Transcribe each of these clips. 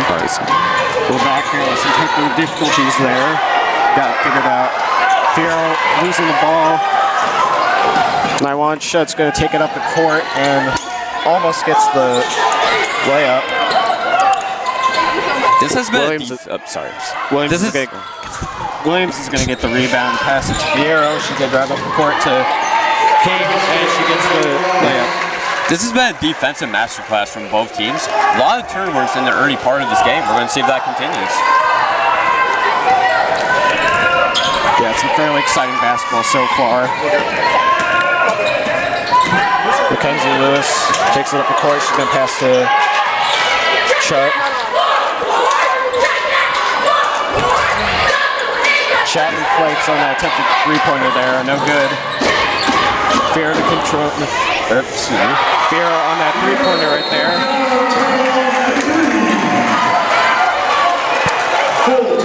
Carson. We're back here with some technical difficulties there. Got it figured out. Fierro losing the ball. Naiwan Shutt's going to take it up the court and almost gets the layup. This has been Williams is going to get the rebound, pass it to Fierro. She can drive up the court to King, and she gets the layup. This has been a defensive masterclass from both teams. A lot of turnovers in the early part of this game. We're going to see if that continues. Yeah, some fairly exciting basketball so far. Mackenzie Lewis takes it up the court. She's going to pass to Chuck. Chapman flakes on that attempted three-pointer there. No good. Fierro to control. Fierro on that three-pointer right there.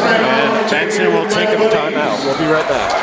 And Benson will take a timeout. We'll be right back.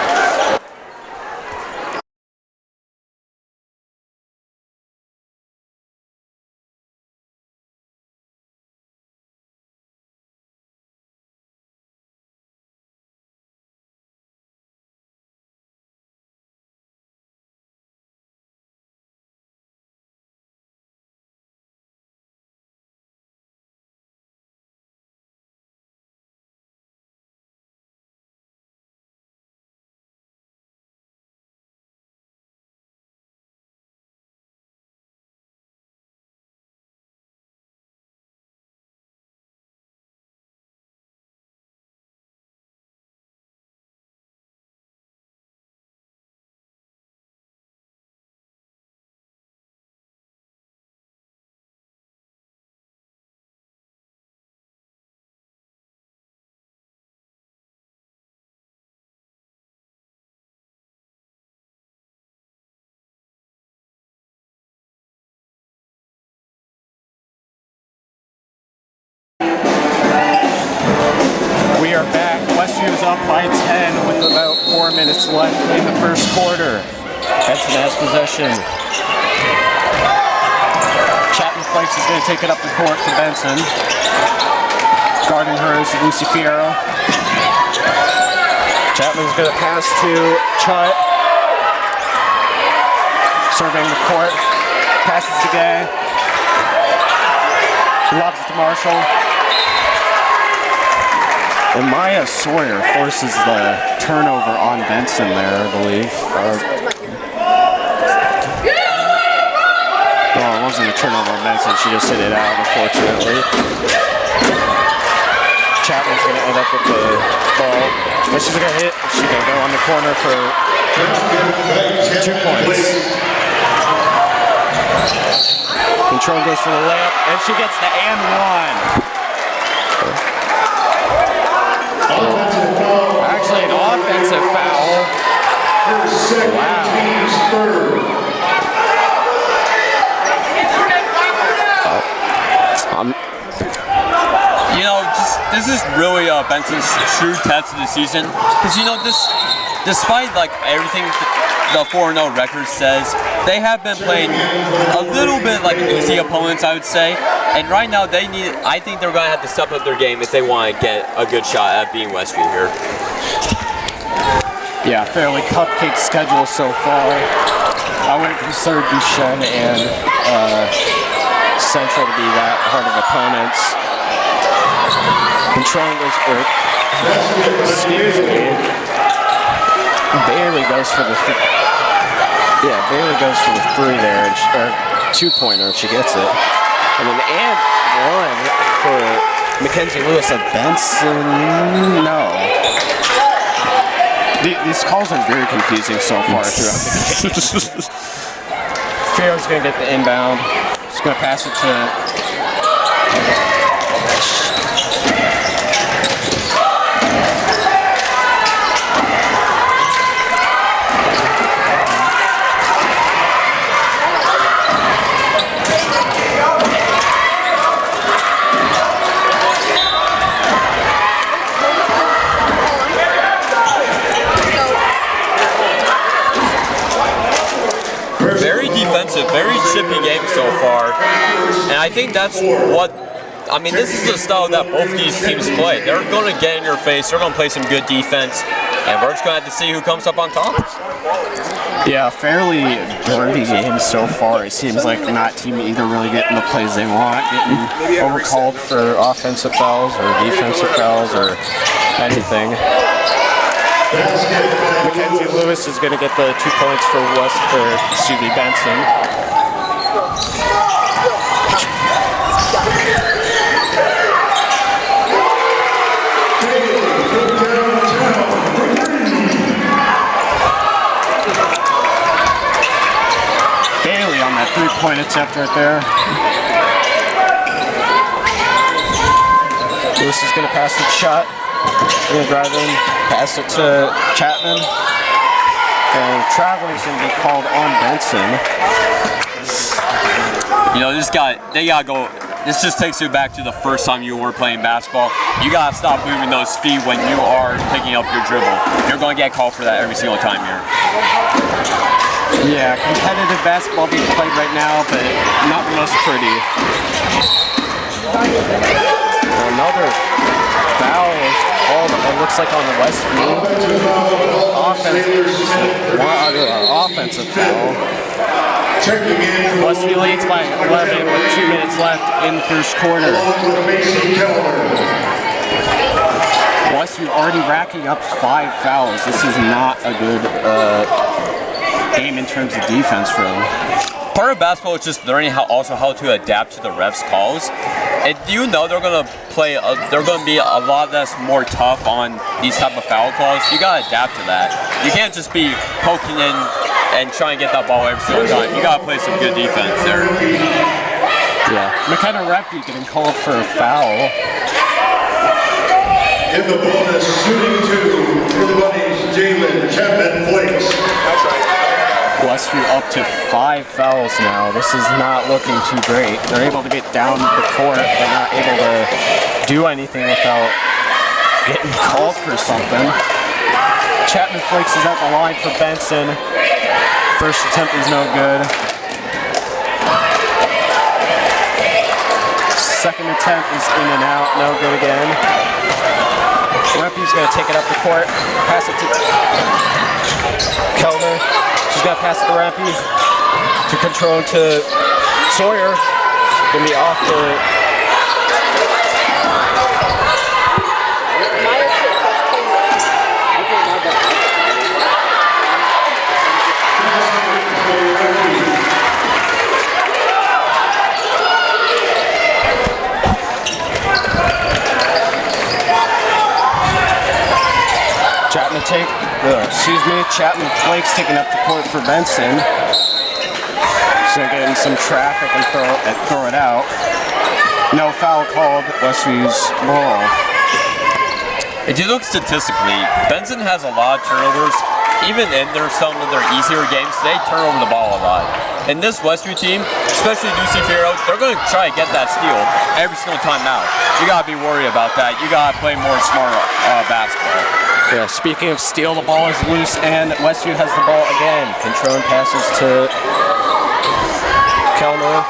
We are back. Westview's up by 10 with about 4 minutes left in the first quarter. Benson has possession. Chapman Flakes is going to take it up the court for Benson. Guarding her is Lucy Fierro. Chapman's going to pass to Chut. Surveying the court. Passes to Gay. Lobs it to Marshall. And Maya Sawyer forces the turnover on Benson there, I believe. Well, it wasn't a turnover on Benson, she just hit it out, unfortunately. Chapman's going to end up with the ball. But she's going to hit, she's going to go on the corner for 2 points. Control goes for the layup, and she gets the and one. Actually, an offensive foul. Wow. You know, this is really Benson's true test of the season. Because, you know, despite like everything the 4-0 record says, they have been playing a little bit like easy opponents, I would say. And right now, I think they're going to have to step up their game if they want to get a good shot at beating Westview here. Yeah, fairly cupcake schedule so far. I wouldn't consider Duchenne and Central to be that hard of opponents. Controlling goes for, excuse me, barely goes for the three there, or 2-pointer if she gets it. And then and one for Mackenzie Lewis of Benson. No. These calls are very confusing so far throughout the game. Fierro's going to get the inbound. She's going to pass it to... Very defensive, very chippy game so far, and I think that's what I mean, this is the style that both these teams play. They're going to get in your face. They're going to play some good defense, and we're just going to have to see who comes up on top. Yeah, fairly dirty game so far. It seems like not team either really getting the plays they want, getting overcalled for offensive fouls or defensive fouls or anything. Mackenzie Lewis is going to get the 2 points for Benson. Bailey on that 3-point attempt right there. Lewis is going to pass the shot. Going to drive in, pass it to Chapman. And traveling is going to be called on Benson. You know, they gotta go. This just takes you back to the first time you were playing basketball. You gotta stop moving those feet when you are picking up your dribble. You're going to get called for that every single time here. Yeah, competitive basketball being played right now, but not the most pretty. Another foul is called, it looks like on the Westview. Offensive foul. Westview leads by 11 with 2 minutes left in the first quarter. Westview already racking up 5 fouls. This is not a good game in terms of defense for them. Part of basketball is just learning how to adapt to the refs' calls. And you know they're gonna be a lot less more tough on these type of foul calls. You gotta adapt to that. You can't just be poking in and trying to get that ball every single time. You gotta play some good defense there. Yeah. McKenna Repke getting called for a foul. In the bonus, shooting 2 for the Bunnies, Jalen Chapman Flakes. That's right. Westview up to 5 fouls now. This is not looking too great. They're able to get down the court, but not able to do anything without getting called for something. Chapman Flakes is at the line for Benson. First attempt is no good. Second attempt is in and out, no good again. Rempe's going to take it up the court, pass it to Kellner. She's got to pass it to Rempe, to control to Sawyer. Going to be off the... Chapman Flakes taking up the court for Benson. She's going to get in some traffic and throw it out. No foul called. Westview's ball. If you look statistically, Benson has a lot of turnovers. Even in some of their easier games, they turn over the ball a lot. And this Westview team, especially Lucy Fierro, they're going to try to get that steal every single time out. You got to be worried about that. You got to play more smart basketball. Yeah, speaking of steal, the ball is loose and Westview has the ball again. Control passes to Kellner.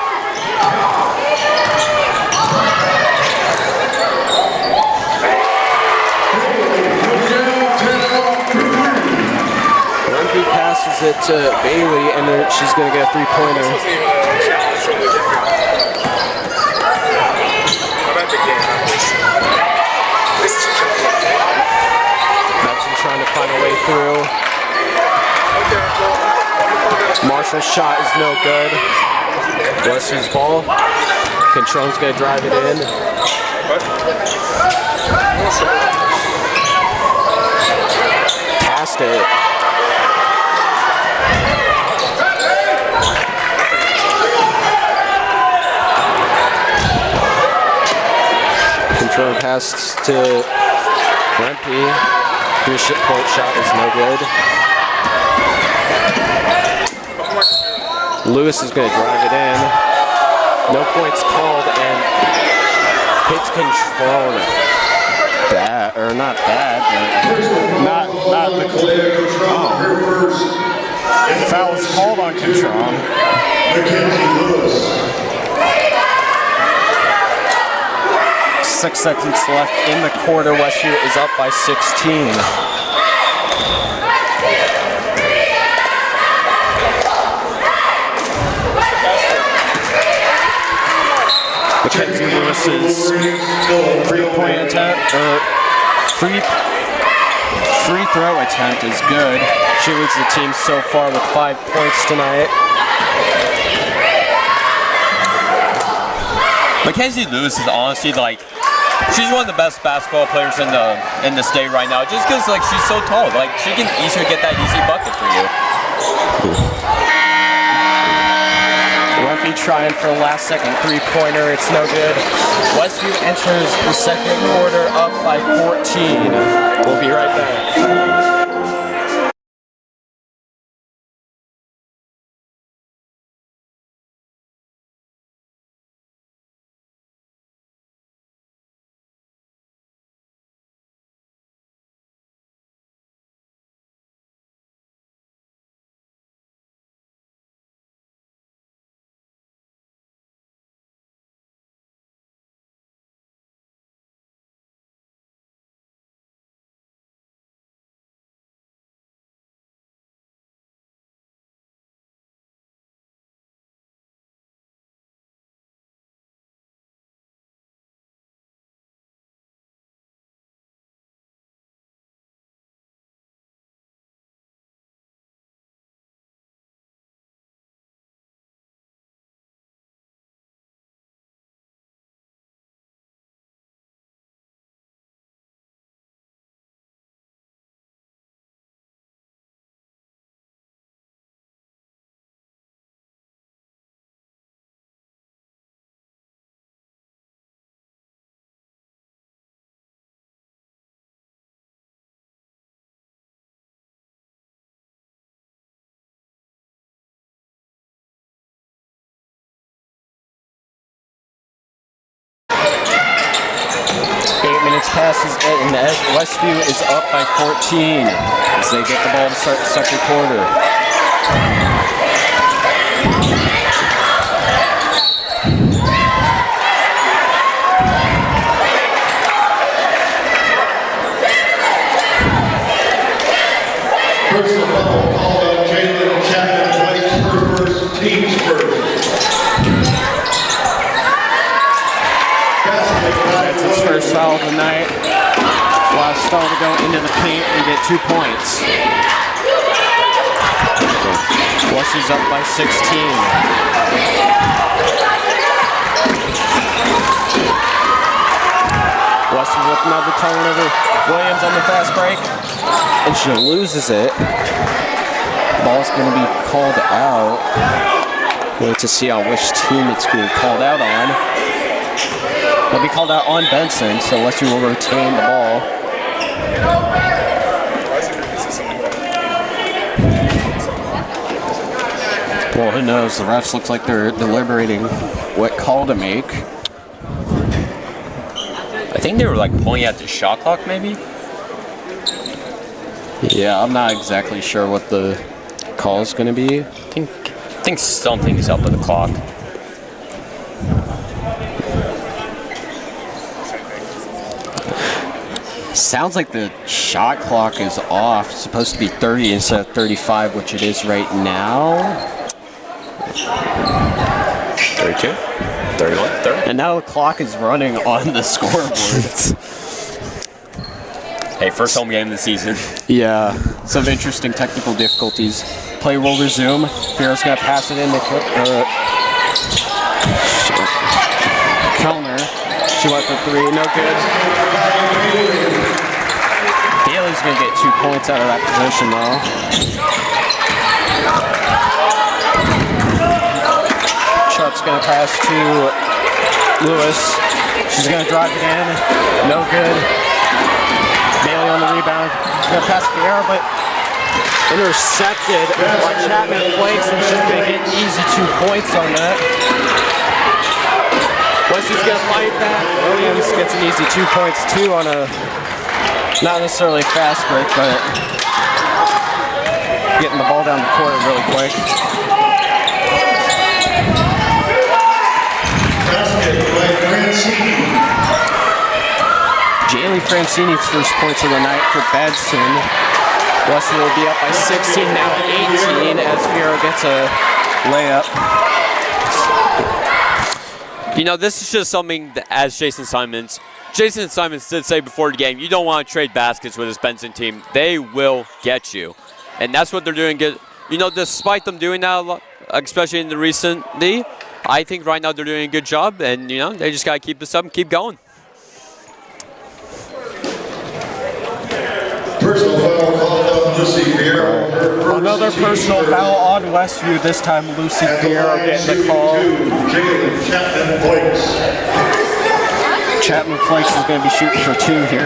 Rempe passes it to Bailey and then she's going to get a 3-pointer. Trying to find a way through. Marshall's shot is no good. Westview's ball. Control's gonna drive it in. Passed it. Control pass to Rempe. Three-point shot is no good. Lewis is going to drive it in. No points called and hits Control. Bad, or not bad, but not the foul is called on Control. 6 seconds left in the quarter. Westview is up by 16. Mackenzie Lewis's free-point attempt, free throw attempt is good. She leads the team so far with 5 points tonight. Mackenzie Lewis is honestly like, she's one of the best basketball players in the state right now. Just because like she's so tall, like she can easily get that easy bucket for you. Rumpy trying for a last-second three-pointer. It's no good. Westview enters the second quarter up by 14. We'll be right back. 8 minutes passes and Westview is up by 14 as they get the ball to start the second quarter. Personal foul called on Jalen Chapman Blake's first, team's first. That's his first foul of the night. Allows Stahl to go into the paint and get 2 points. Wesley's up by 16. Wesley with another turnover. Williams on the fast break. And she loses it. Ball's going to be called out. Wait to see on which team it's being called out on. It'll be called out on Benson, so Westview will retain the ball. Well, who knows? The refs look like they're deliberating what call to make. I think they were like pointing at the shot clock, maybe. Yeah, I'm not exactly sure what the call is going to be. I think something's up with the clock. Sounds like the shot clock is off. It's supposed to be 30 instead of 35, which it is right now. 32, 31, 30. And now the clock is running on the scoreboard. Hey, first home game of the season. Yeah, some interesting technical difficulties. Play will resume. Fierro's gonna pass it in to Kellner. She went for 3, no good. Daly's gonna get 2 points out of that position though. Chuck's gonna pass to Lewis. She's gonna drive it in, no good. Bailey on the rebound. Gonna pass Fierro, but intercepted by Chapman Flakes, and she's gonna get easy 2 points on that. Wesley's gonna fight back. Williams gets an easy 2 points too on a not necessarily fast break, but getting the ball down the court really quick. Basket by Francine. actually Francini's first points of the night for Benson. Westview will be up by 16, now 18, as Fierro gets a layup. You know, this is just something that, as Jason Simons did say before the game, you don't want to trade baskets with this Benson team. They will get you. And that's what they're doing good. You know, despite them doing that a lot, especially in the recently, I think right now they're doing a good job. And, you know, they just got to keep this up and keep going. Personal foul called on Lucy Fierro. Another personal foul on Westview, this time Lucy Fierro getting the call. Jalen Chapman Flakes. Chapman Flakes is going to be shooting for 2 here.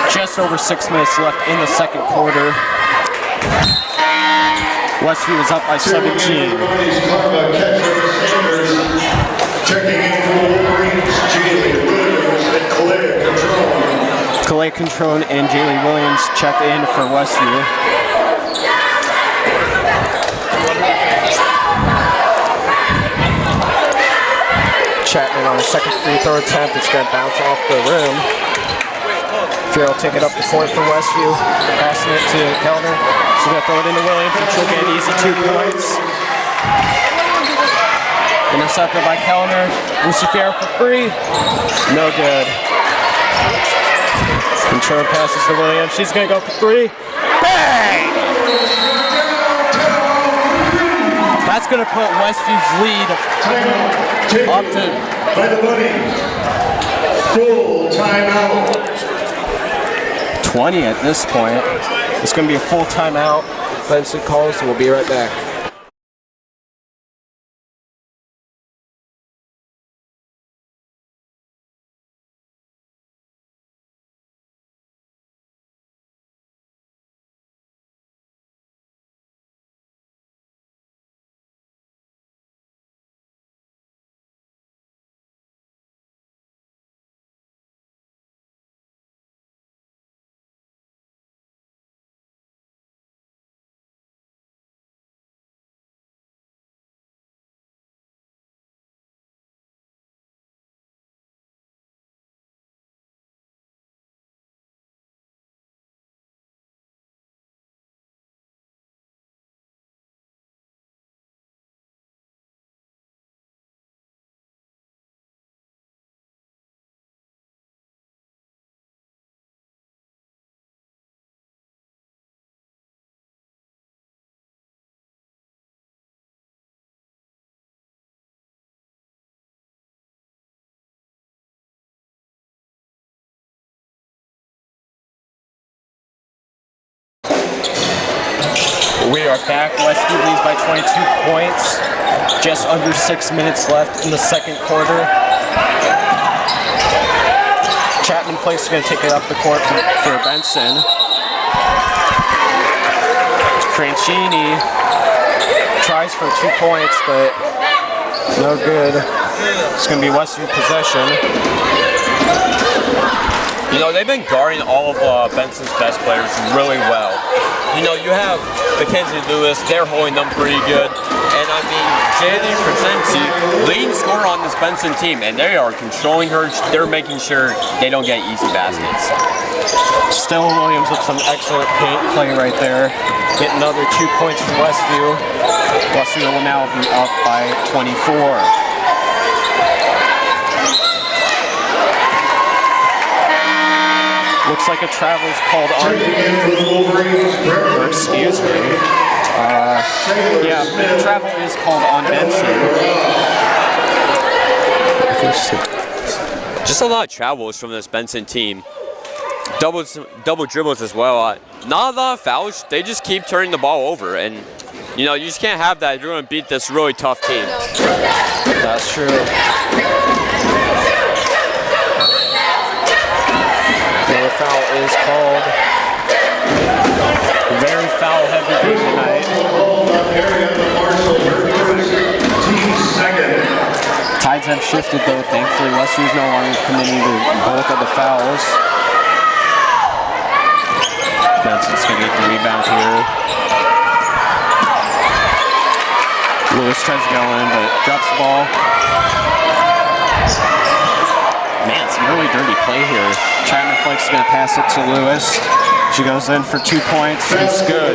Just over 6 minutes left in the second quarter. Westview is up by 17. Checking in for the Wolverines, Jalen Williams and Claire Control. Calais Controne and Jaylee Williams check in for Westview. Chapman on a second free throw attempt. It's going to bounce off the rim. Fierro will take it up the court for Westview. Passing it to Kellner. She's going to throw it into Williams and she'll get an easy 2 points. Intercepted by Kellner. Lucy Fierro for free. No good. Control passes to Williams. She's going to go for 3. Bang! That's going to put Westview's lead up to... By the Bunnies. Full timeout. 20 at this point. It's going to be a full timeout. Benson calls, and we'll be right back. We are back. Westview leads by 22 points. Just under 6 minutes left in the second quarter. Chapman Flakes is going to take it up the court for Benson. Francini tries for 2 points, but no good. It's going to be Westview possession. You know, they've been guarding all of Benson's best players really well. You know, you have Mackenzie Lewis, they're holding them pretty good. And I mean, Jaylee Francini, leading scorer on this Benson team, and they are controlling her. They're making sure they don't get easy baskets. Still Williams with some excellent paint play right there. Get another 2 points from Westview. Westview will now be up by 24. Looks like a travel is called on. Or excuse me. Yeah, travel is called on Benson. Just a lot of travels from this Benson team. Double dribbles as well. Not a lot of fouls. They just keep turning the ball over, and you know you just can't have that if you're going to beat this really tough team. That's true. The foul is called. Very foul-heavy game tonight. Tides have shifted though. Thankfully, Wesley's no longer committing the bulk of the fouls. Benson's going to get the rebound here. Lewis tries to go in, but drops the ball. Man, some really dirty play here. Chapman Flake's going to pass it to Lewis. She goes in for 2 points. It's good.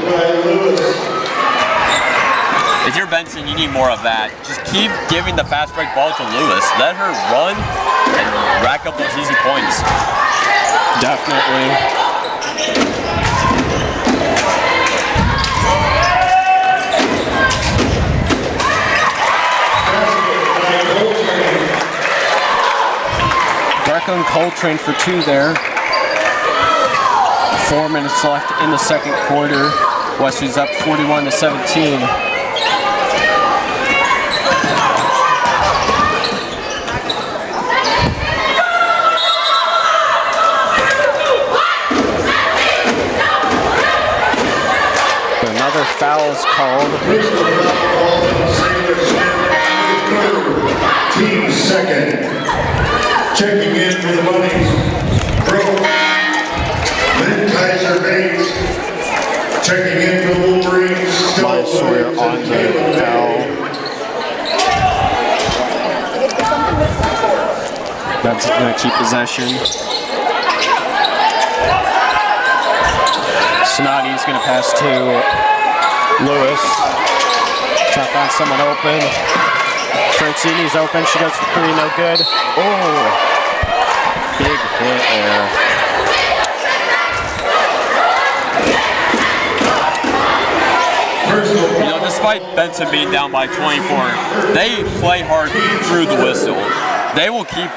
If you're Benson, you need more of that. Just keep giving the fast break ball to Lewis. Let her run and rack up those easy points. Definitely. Greco and Coltrane for 2 there. 4 minutes left in the second quarter. Westview's up 41-17. Another foul is called. Team second. Checking in for the Bunnies. Lynn Kaiser Bates. Checking in for the Wolverines. Maya Sawyer on the foul. That's going to keep possession. Snoddy's going to pass to Lewis. Trying to find someone open. Francini's open. She goes for 3, no good. Oh, big hit there. You know, despite Benson being down by 24, they play hard through the whistle. They will keep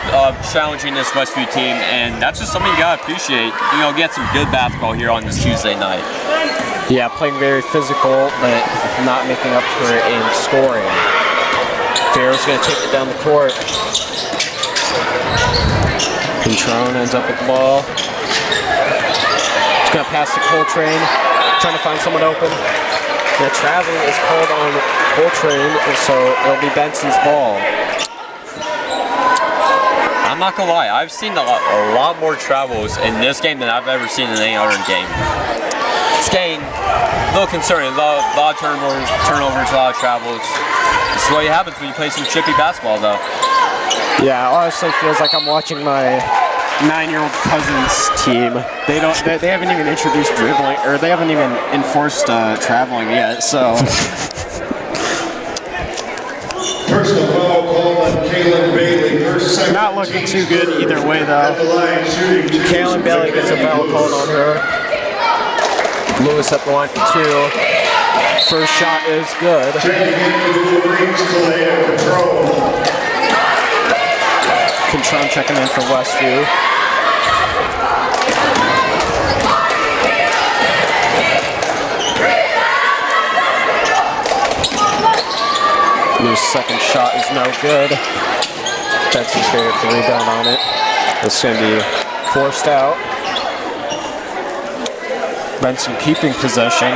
challenging this Westview team, and that's just something you gotta appreciate. You know, get some good basketball here on this Tuesday night. Yeah, playing very physical, but not making up for it in scoring. Farrell's going to take it down the court. Controne ends up with the ball. He's going to pass to Coltrane, trying to find someone open. The traveling is called on Coltrane, so it'll be Benson's ball. I'm not gonna lie, I've seen a lot more travels in this game than I've ever seen in any other game. This game, a little concerning, a lot of turnovers, a lot of travels. This is what happens when you play some chippy basketball, though. Yeah, it honestly feels like I'm watching my 9-year-old cousin's team. They haven't even introduced dribbling, or they haven't even enforced traveling yet. So. Personal foul called on Kaylin Bailey. Not looking too good either way, though. Kaylin Bailey gets a foul called on her. Lewis at the line for 2. First shot is good. Controne checking in for Westview. Lewis' second shot is no good. Benson's going to get the rebound on it. It's going to be forced out. Benson keeping possession.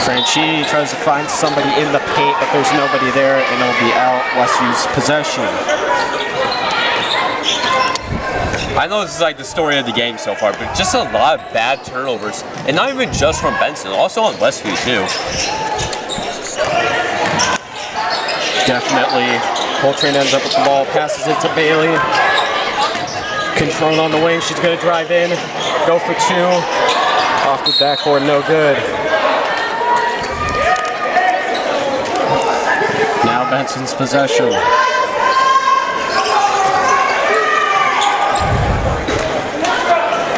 Franchi tries to find somebody in the paint, but there's nobody there, and it'll be out. Westview's possession. I know this is like the story of the game so far, but just a lot of bad turnovers. And not even just from Benson, also on Westview too. Definitely. Coltrane ends up with the ball, passes it to Bailey. Control on the wing, she's going to drive in, go for 2. Off the backboard, no good. Now Benson's possession.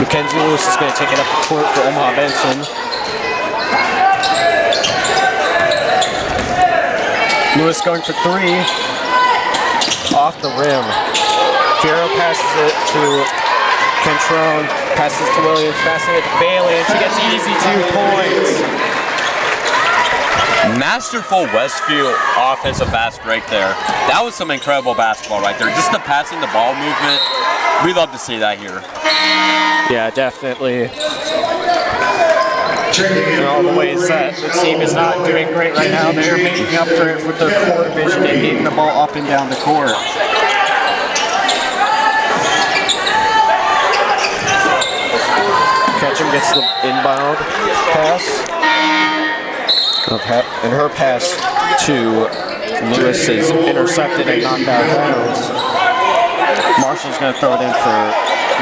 Mackenzie Lewis is going to take it up the court for Omaha Benson. Lewis going for 3. Off the rim. Fierro passes it to Controne. Passes to Williams. Passing it to Bailey. And she gets easy 2 points. Masterful Westview offensive fast break there. That was some incredible basketball right there. Just the passing the ball movement. We love to see that here. Yeah, definitely. In all the ways that the team is not doing great right now, they're making up for it with their court vision and getting the ball up and down the court. Ketchum gets the inbound pass. And her pass to Lewis is intercepted and knocked out of bounds. Marshall's going to throw it in for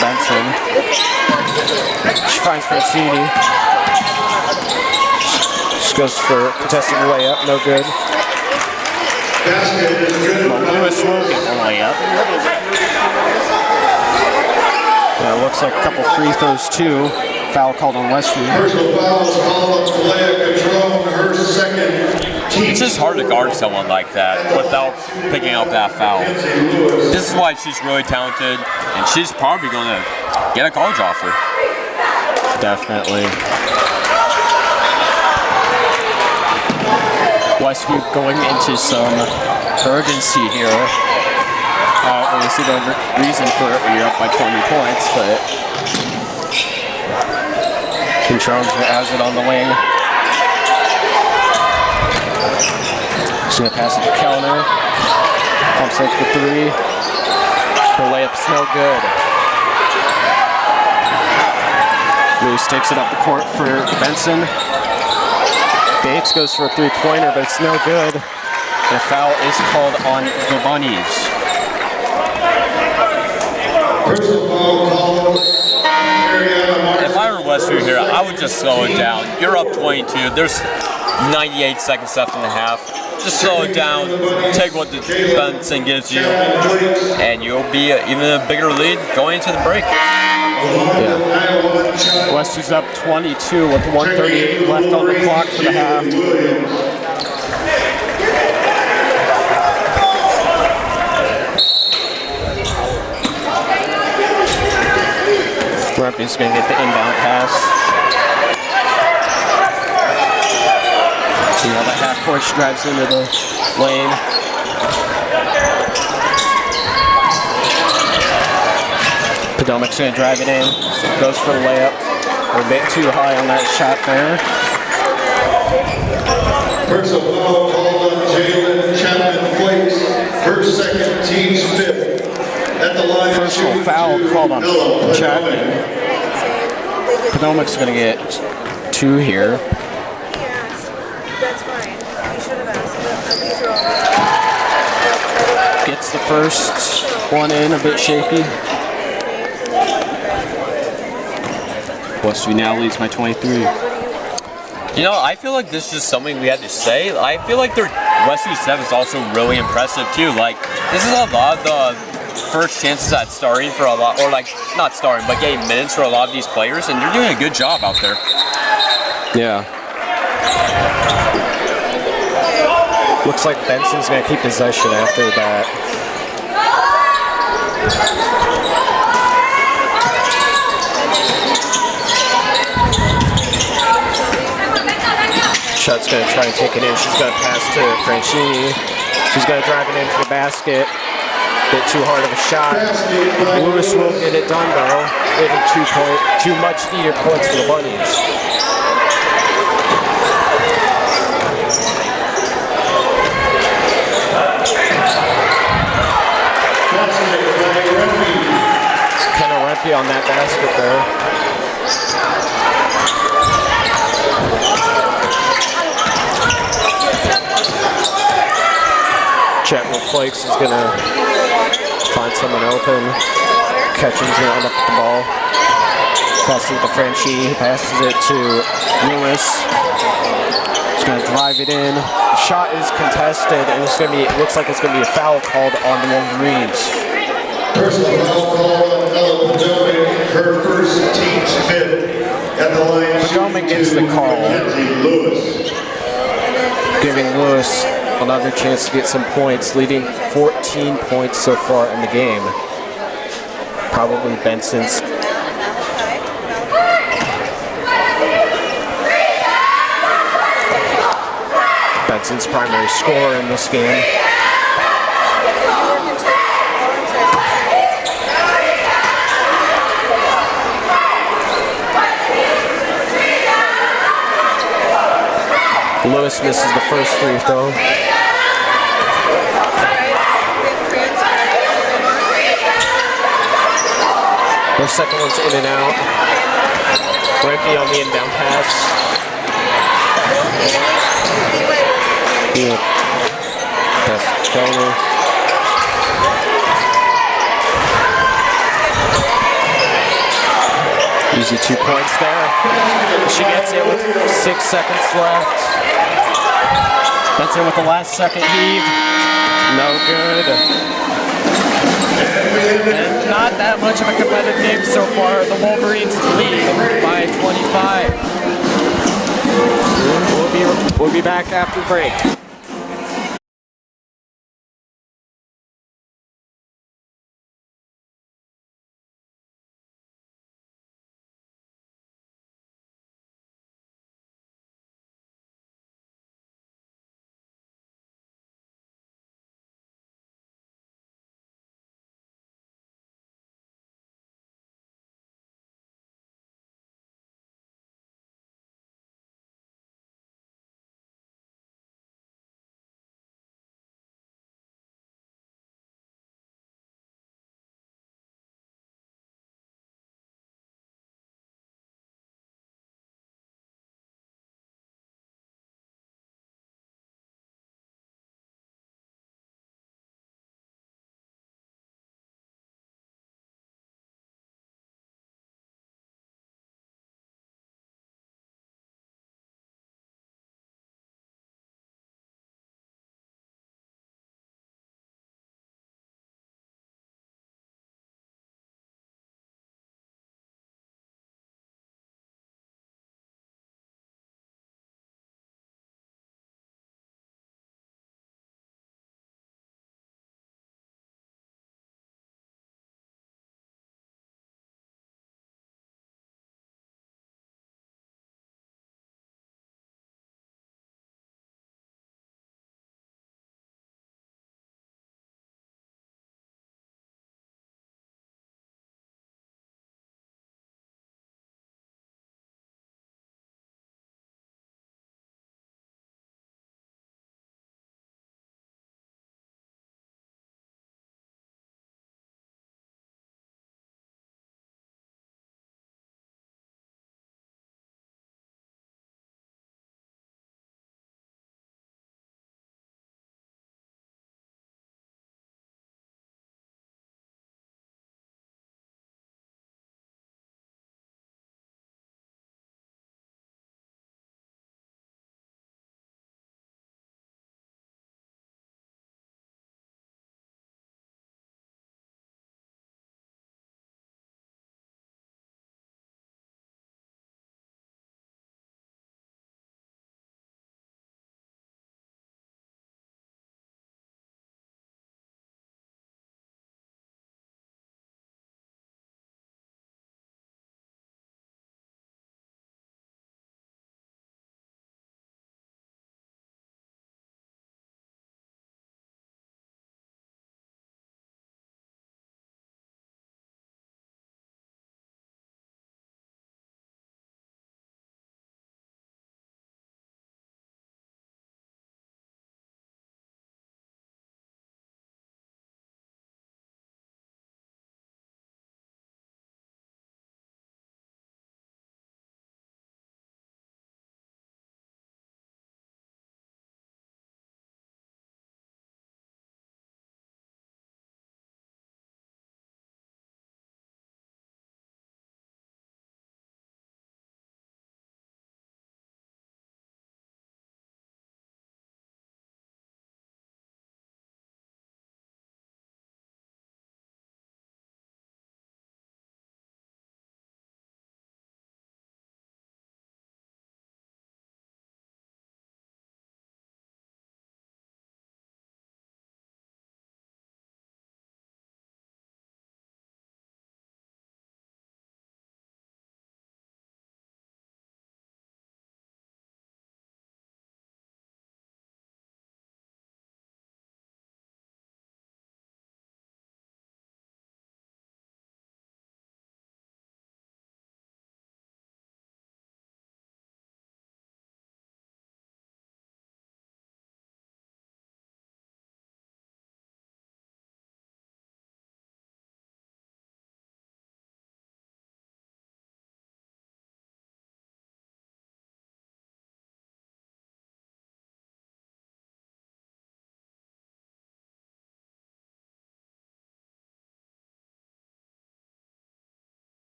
Benson. She finds Francini. She goes for contested layup, no good. But Lewis will get the layup. Yeah, it looks like a couple free throws too. Foul called on Westview. Personal foul is called on Leah Control, her second. It's just hard to guard someone like that without picking up that foul. This is why she's really talented, and she's probably going to get a college offer. Definitely. Westview going into some urgency here. I don't really see the reason for it when you're up by 20 points, but Controls has it on the wing. She's going to pass it to Kellner. Pumps up the three. Her layup's no good. Lewis takes it up the court for Benson. Bates goes for a three-pointer, but it's no good. The foul is called on the Bunnies. If I were Westview here, I would just slow it down. You're up 22. There's 98 seconds left in the half. Just slow it down, take what the Benson gives you, and you'll be even a bigger lead going into the break. Yeah. Westview's up 22 with 1:38 left on the clock for the half. Rumpy's going to get the inbound pass. See how the half court drives into the lane. Podomac's going to drive it in. So it goes for the layup. We're a bit too high on that shot there. Personal foul called on Jalen Chapman-Flakes. Her second, team's fifth. At the line. Personal foul called on Chapman. Podomac's going to get 2 here. That's fine. You should have asked. Gets the first one in, a bit shaky. Westview now leads by 23. You know, I feel like this is just something we had to say. I feel like their Westview 7 is also really impressive too. Like, this is a lot of the first chances at starting for a lot, or like, not starting, but getting minutes for a lot of these players, and they're doing a good job out there. Yeah. Looks like Benson's going to keep possession after that. Shut's going to try and take it in. She's going to pass to Francini. She's going to drive it into the basket. Bit too hard of a shot. Lewis will get it done though. Getting 2 much needed points for the Bunnies. Rempe on that basket there. Chapman-Flakes is going to find someone open. Ketchum's going to end up with the ball. Passes it to Franchi. Passes it to Lewis. He's going to drive it in. The shot is contested, and it's going to be. It looks like it's going to be a foul called on the Wolverines. Personal foul called on Ella Podomac, her first, team's fifth. At the line, Podomac gets the call, giving Lewis another chance to get some points, leading 14 points so far in the game. Probably Benson's. Benson's primary scorer in this game. Lewis misses the first free throw. The second one's in and out. Rempe on the inbound pass. Yeah. Yes, Jonah. Easy 2 points there. She gets it with 6 seconds left. Benson with the last second heave. No good. And not that much of a competitive game so far. The Wolverines lead by 25. We'll be back after break.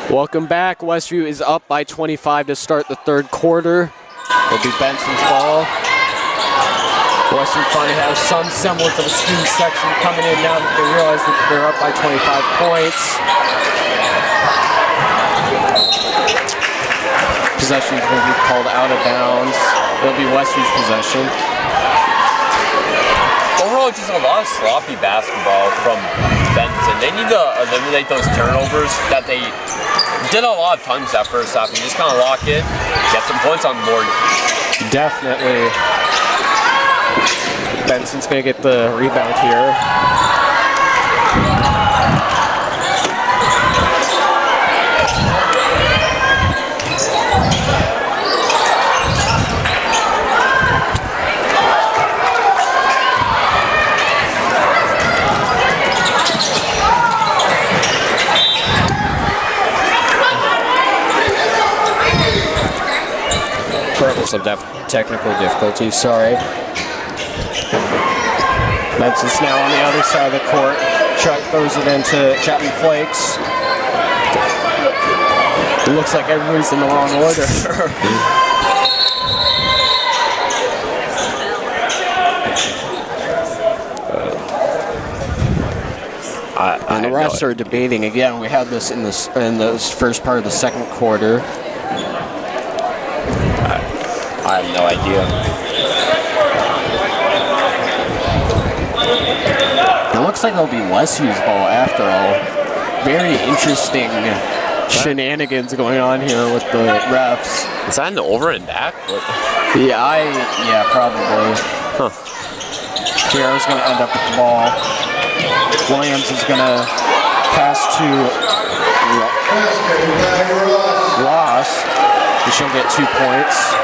Welcome back. Westview is up by 25 to start the third quarter. It'll be Benson's ball. Westview finally has some semblance of a student section coming in now that they realize that they're up by 25 points. Possession is going to be called out of bounds. It'll be Westview's possession. Overall, just a lot of sloppy basketball from Benson. They need to eliminate those turnovers that they did a lot of times that first half and just kind of lock in, get some points on the board. Definitely. Benson's going to get the rebound here. Some technical difficulties, sorry. Benson's now on the other side of the court. Chuck throws it into Chapman Flakes. It looks like everybody's in the wrong order. And the refs are debating again. We had this in the first part of the second quarter. I have no idea. It looks like it'll be Westview's ball after all. Very interesting shenanigans going on here with the refs. Is that an over and back? Yeah, probably. Huh. Fierro's going to end up with the ball. Williams is going to pass to Ross. And she'll get 2 points.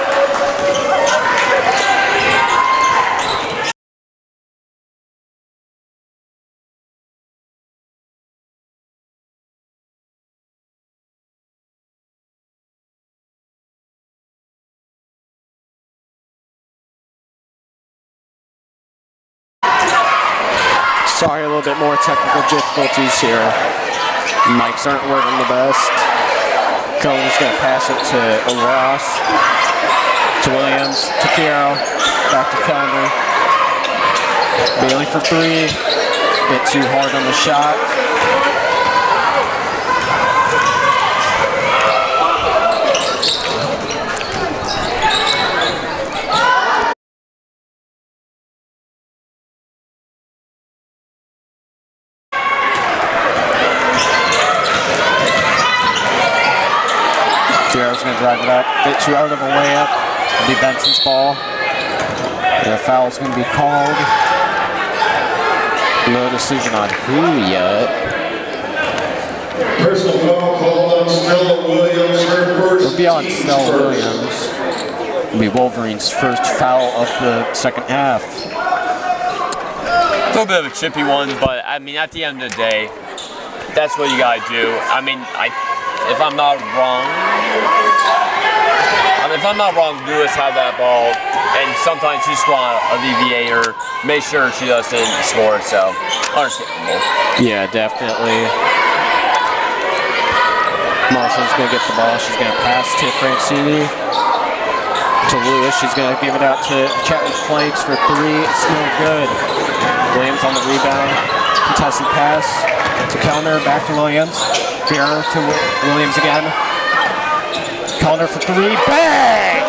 Sorry, a little bit more technical difficulties here. Mics aren't working the best. Cohen's going to pass it to Ross, to Williams, to Fierro, back to Kellner. Bailey for 3. Bit too hard on the shot. Fierro's going to drive it up. Bit too out of a layup. It'll be Benson's ball. And a foul's going to be called. No decision on who yet. Personal foul called on Stella Williams, her first. It'll be on Stella Williams. It'll be Wolverine's first foul of the second half. A little bit of a chippy one, but I mean, at the end of the day, that's what you gotta do. I mean, if I'm not wrong, Lewis had that ball, and sometimes you just want to alleviate her, make sure she doesn't score, so understandable. Yeah, definitely. Marshall's going to get the ball. She's going to pass to Francini. To Lewis. She's going to give it out to Chapman Flakes for 3. It's no good. Williams on the rebound. Contested pass to Kellner. Back to Williams. Fierro to Williams again. Kellner for 3. Bang!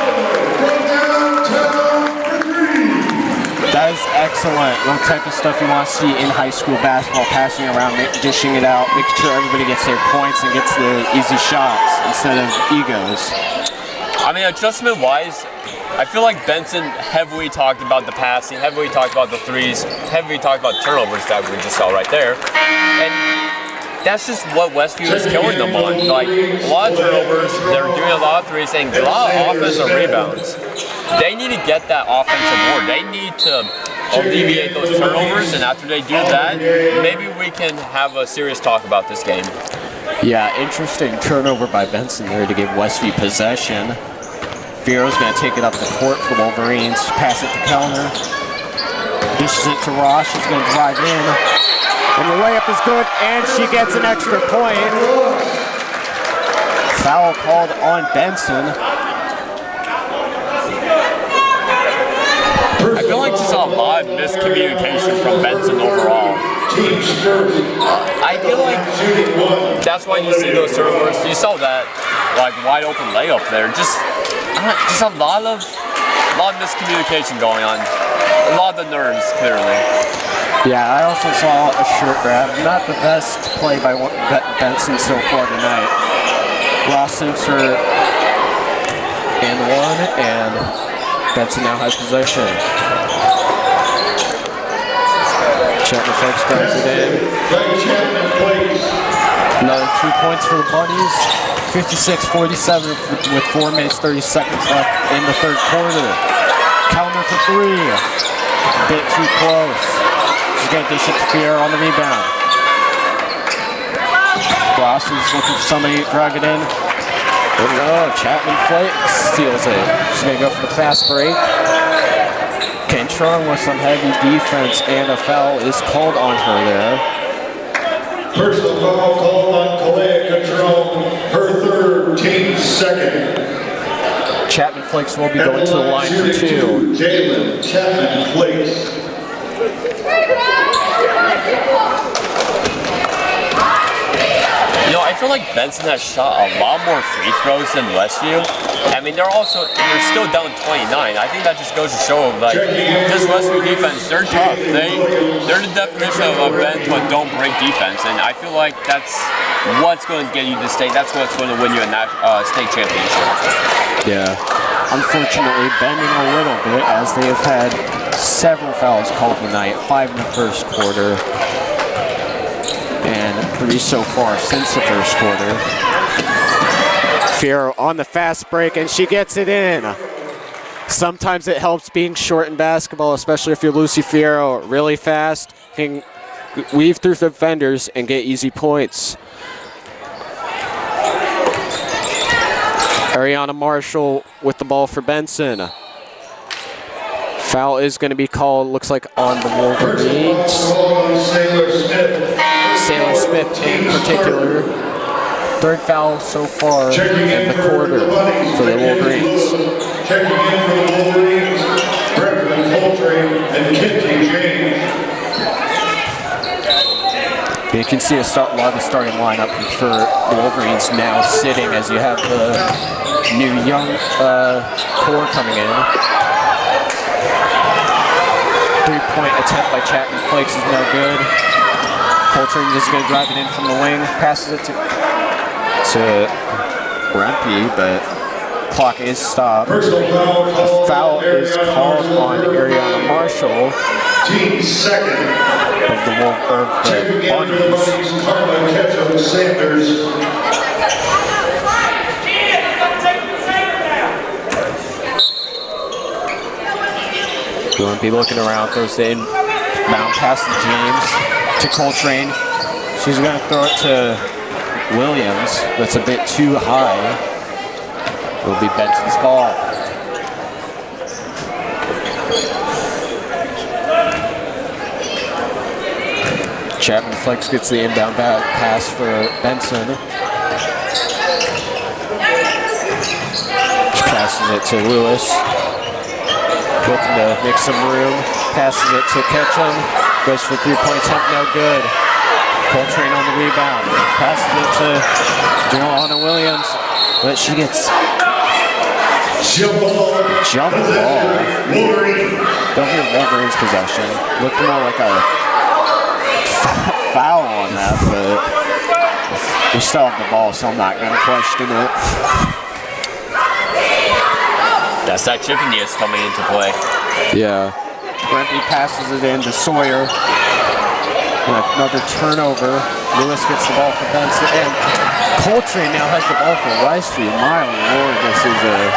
That is excellent. What type of stuff you want to see in high school basketball, passing around, dishing it out, making sure everybody gets their points and gets the easy shots instead of egos. I mean, adjustment-wise, I feel like Benson heavily talked about the passing, heavily talked about the threes, heavily talked about turnovers that we just saw right there. And that's just what Westview is killing them on. Like, a lot of turnovers, they're doing a lot of threes, and a lot of offensive rebounds. They need to get that offensive board. They need to alleviate those turnovers, and after they do that, maybe we can have a serious talk about this game. Yeah, interesting turnover by Benson there to give Westview possession. Fierro's going to take it up the court for the Wolverines. Pass it to Kellner. Dishes it to Ross. She's going to drive in. And the layup is good, and she gets an extra point. Foul called on Benson. I feel like just a lot of miscommunication from Benson overall. I feel like that's why you see those turnovers. You saw that like wide open layup there. Just a lot of miscommunication going on. A lot of the nerves, clearly. Yeah, I also saw a short grab. Not the best play by Benson so far tonight. Ross sinks her and one, and Benson now has possession. Chapman Folks drives it in. Another 2 points for the Bunnies. 56-47 with 4 minutes 30 seconds left in the third quarter. Counter for three. Bit too close. She's going to dish it to Fierro on the rebound. Ross is looking for somebody to drive it in. Oh no, Chapman Flake steals it. She's going to go for the fast break. Kentrung with some heavy defense, and a foul is called on her there. Personal foul called on Kalea Kentrung, her third, team second. Chapman Flakes will be going to the line for two. Jalen Chapman Flakes. You know, I feel like Benson has shot a lot more free throws than Westview. I mean, they're still down 29. I think that just goes to show, like, this Westview defense, they're tough. They're the definition of a bend but don't break defense, and I feel like that's what's going to get you to state. That's what's going to win you a state championship. Yeah. Unfortunately, bending a little bit as they have had several fouls called tonight. 5 in the first quarter. And 3 so far since the first quarter. Fierro on the fast break, and she gets it in. Sometimes it helps being short in basketball, especially if you're Lucy Fierro really fast. Can weave through the defenders and get easy points. Ariana Marshall with the ball for Benson. Foul is going to be called, looks like, on the Wolverines. Sailor Smith in particular. Third foul so far in the quarter for the Wolverines. Checking in for the Wolverines, Brendan Coltrane and Kenty James. You can see a lot of the starting lineup for the Wolverines now sitting as you have the new young core coming in. 3-point attempt by Chapman Flakes is no good. Coltrane is going to drive it in from the wing, passes it to Rumpy, but clock is stopped. A foul is called on Ariana Marshall Team second. of the Bunnies. Rumpy looking around, throws the inbound pass to James, to Coltrane. She's going to throw it to Williams. That's a bit too high. It'll be Benson's ball. Chapman Flex gets the inbound pass for Benson. She passes it to Lewis. Looking to make some room. Passes it to Ketchum. Goes for 3-point attempt, no good. Coltrane on the rebound. Passes it to Joanna Williams. But she gets jump ball. Don't hear Wolverine's possession. Looked more like a foul on that, but we still have the ball, so I'm not going to question it. That's that chippiness coming into play. Yeah. Brempy passes it in to Sawyer. Another turnover. Lewis gets the ball for Benson, and Coltrane now has the ball for Westview. My lord, this is a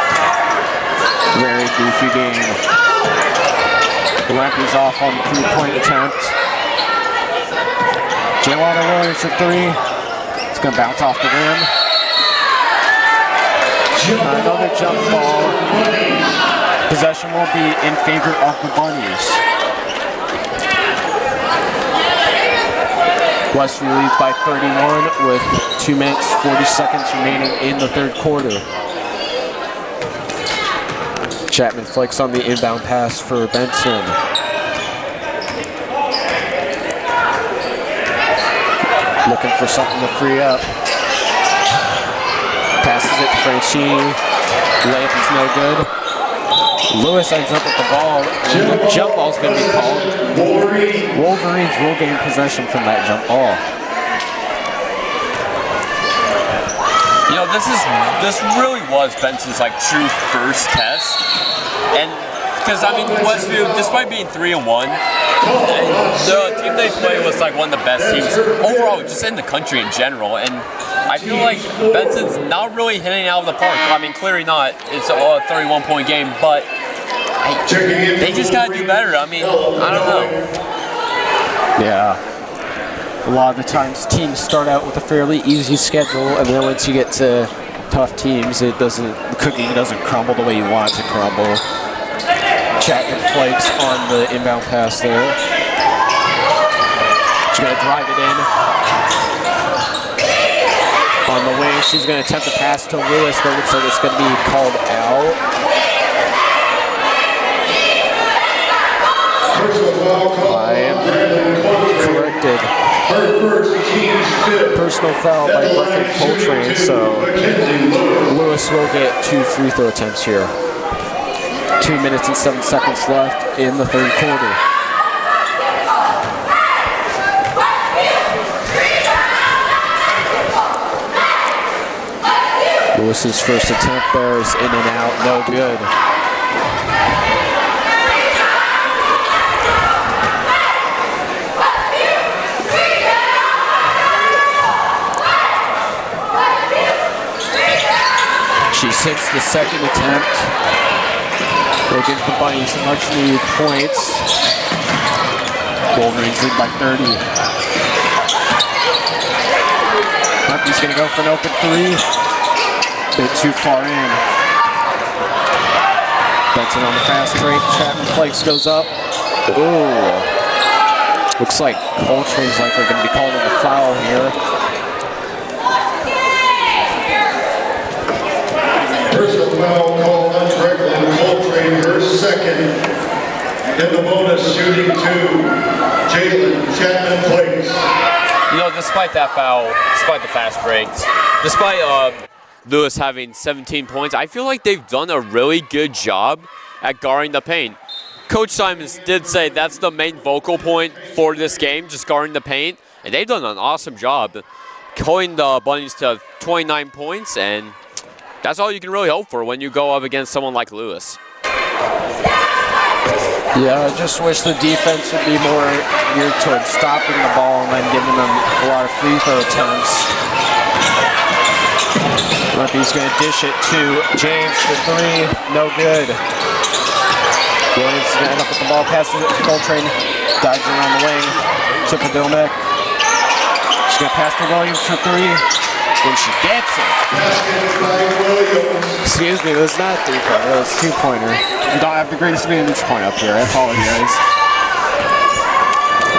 very goofy game. Brempy's off on the 3-point attempt. Jaylana Williams for 3. It's going to bounce off the rim. Another jump ball. Possession will be in favor of the Bunnies. Westview leads by 31 with 2 minutes, 40 seconds remaining in the third quarter. Chapman flicks on the inbound pass for Benson. Looking for something to free up. Passes it to Francini. Layup is no good. Lewis ends up with the ball, and the jump ball is going to be called. Wolverines will gain possession from that jump ball. You know, this really was Benson's like true first test, and because I mean Westview, despite being 3-1, the team they play was like one of the best teams overall, just in the country in general, and I feel like Benson's not really hitting out of the park. I mean, clearly not. It's a 31-point game, but they just gotta do better. I mean, I don't know. Yeah. A lot of the times teams start out with a fairly easy schedule, and then once you get to tough teams, the cookie doesn't crumble the way you want it to crumble. Chapman flakes on the inbound pass there. She's gonna drive it in. On the wing, she's gonna attempt to pass to Lewis, but it looks like it's gonna be called out. I am corrected. Personal foul by Breckin Coltrane, so Lewis will get 2 free throw attempts here. 2 minutes and 7 seconds left in the third quarter. Lewis's first attempt there is in and out, no good. She hits the second attempt. Will give the Bunnies much needed points. Wolverines lead by 30. He's gonna go for an open 3. Bit too far in. Benson on the fast break. Chapman flakes, goes up. Ooh. Looks like Coltrane's likely gonna be called in a foul here. Personal foul called on Coltrane, her second. In the bonus, shooting 2, Jalen Chapman Flakes. You know, despite that foul, despite the fast breaks, despite Lewis having 17 points, I feel like they've done a really good job at guarding the paint. Coach Simons did say that's the main focal point for this game, just guarding the paint, and they've done an awesome job holding the Bunnies to 29 points, and that's all you can really hope for when you go up against someone like Lewis. Yeah, I just wish the defense would be more geared towards stopping the ball and then giving them a lot of free throw attempts. Murphy's going to dish it to James for 3, no good. Williams is going to end up with the ball, passes it to Coltrane, dives in on the wing to Padilnik. She's going to pass to Williams for 3. When she gets it. Excuse me, that's not a 3-pointer, that's a 2-pointer. You don't have the greatest vantage point up here, I apologize.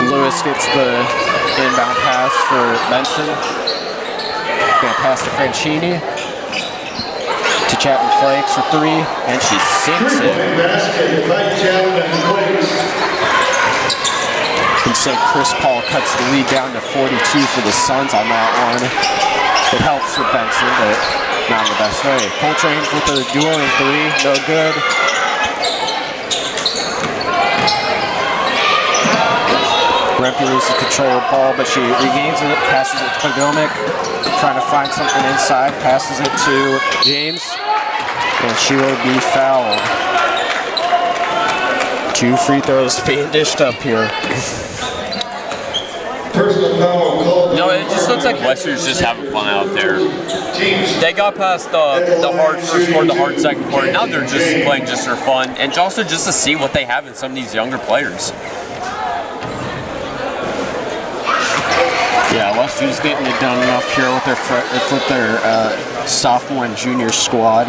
Lewis gets the inbound pass for Benson. Gonna pass to Francini. To Chapman Flakes for 3, and she sinks it. And so Chris Paul cuts the lead down to 42 for the Suns on that one. It helps with Benson, but not in the best way. Coltrane with the duel in 3, no good. Rempe loses control of the ball, but she regains it, passes it to Padilnik, trying to find something inside, passes it to James, and she will be fouled. 2 free throws being dished up here. No, it just looks like Wester's just having fun out there. They got past the hard first quarter, the hard second quarter. Now they're just playing just for fun and also just to see what they have in some of these younger players. Yeah, Wester's getting it done enough here with their sophomore and junior squad.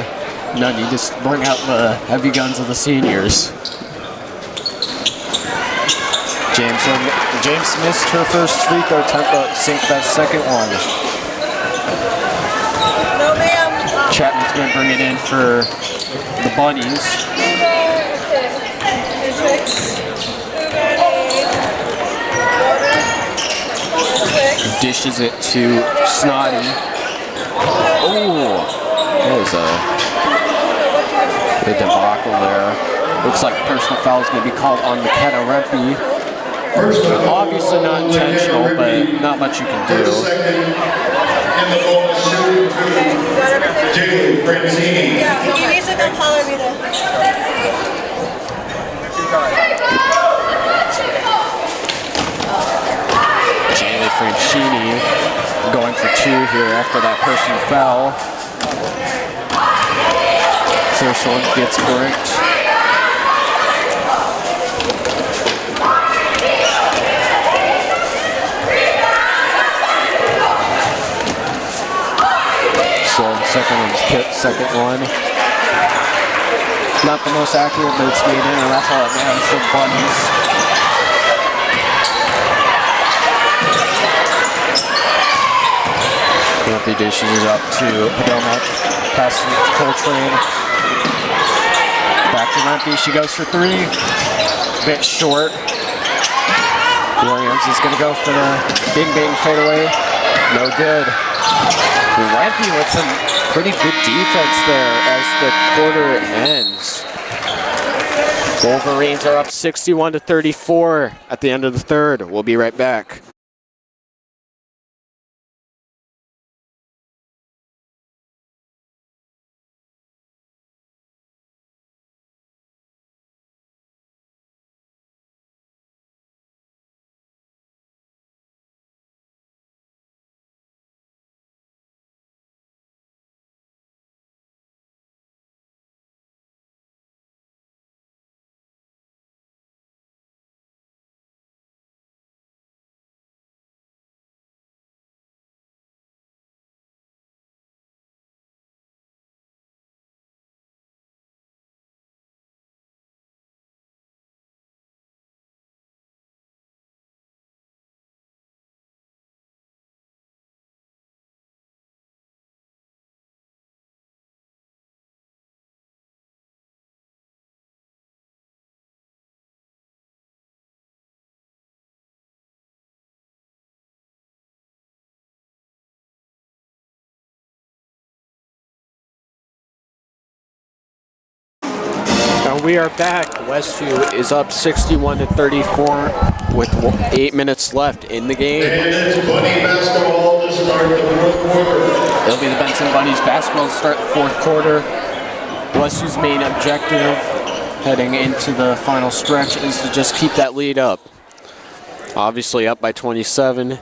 No need to bring out the heavy guns of the seniors. James missed her first free throw attempt, but sinked that second one. No, ma'am. Chapman's going to bring it in for the Bunnies. Dishes it to Snotty. Oh, that was a debacle there. Looks like personal foul is going to be called on McKenna Rempe. Obviously not intentional, but not much you can do. Yeah, he needs to come holler me then. Jaylee Francini going for two here after that personal foul. First one gets bricked. So second one's kicked, second one. Not the most accurate, but it's made in, and that's all it matters for Bunnies. Rempe dishes it up to Padoma, passes it to Coltrane. Back to Rempe, she goes for three. Bit short. Williams is going to go for the bing bang fadeaway. No good. Rempe with some pretty good defense there as the quarter ends. Wolverines are up 61-34 at the end of the third. We'll be right back. We are back. Westview is up 61-34 with 8 minutes left in the game. And it's Bunny basketball to start the fourth quarter. It'll be the Benson Bunnies basketball to start the fourth quarter. Westview's main objective heading into the final stretch is to just keep that lead up. Obviously up by 27.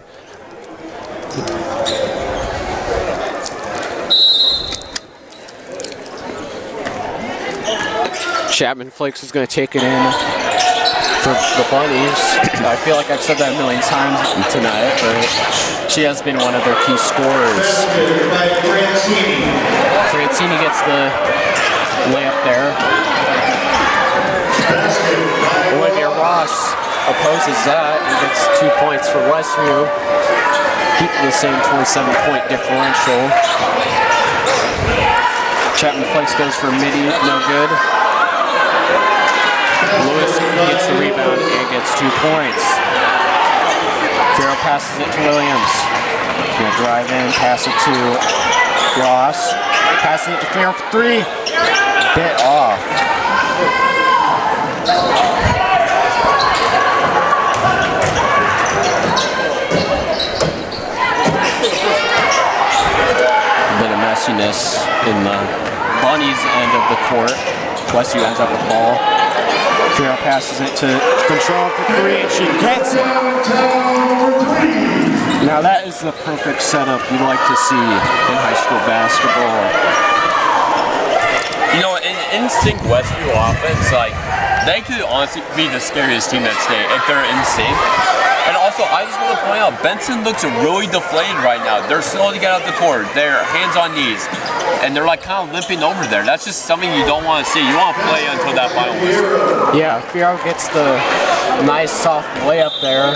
Chapman Flakes is going to take it in for the Bunnies. I feel like I've said that a million times tonight, but she has been one of their key scorers. Francini gets the layup there. Olivia Ross opposes that and gets 2 points for Westview, keeping the same 27-point differential. Chapman Flakes goes for midi, no good. Lewis gets the rebound and gets 2 points. Farrell passes it to Williams. He's going to drive in, pass it to Ross. Passing it to Farrell for three. Bit off. A bit of messiness in the Bunnies end of the court. Westview ends up with the ball. Farrell passes it to Control for three, and she gets it. Now that is the perfect setup you like to see in high school basketball. You know, in-sync Westview offense, like, they could honestly be the scariest team at state if they're in sync. And also, I just want to point out, Benson looks really deflated right now. They're slow to get out the court. They're hands on knees. And they're like kind of limping over there. That's just something you don't want to see. You want to play until that final whistle. Yeah, Fierro gets the nice soft layup there.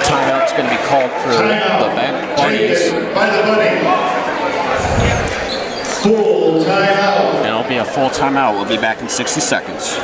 Timeout's going to be called for the Bunnies. By the Bunny. Full timeout. And it'll be a full timeout. We'll be back in 60 seconds.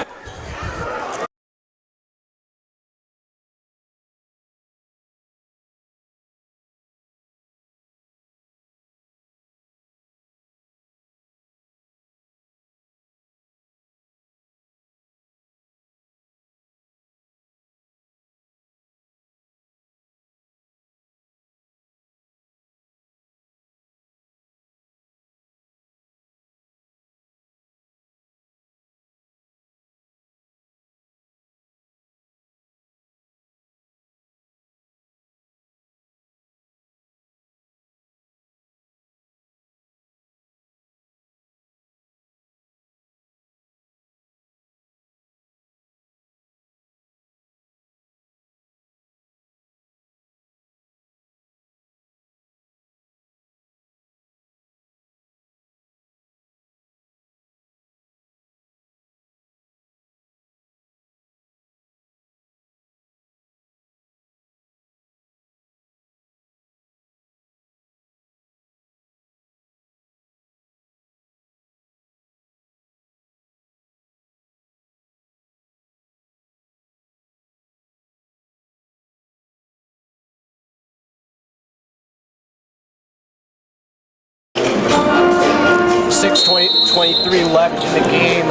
.23 left in the game.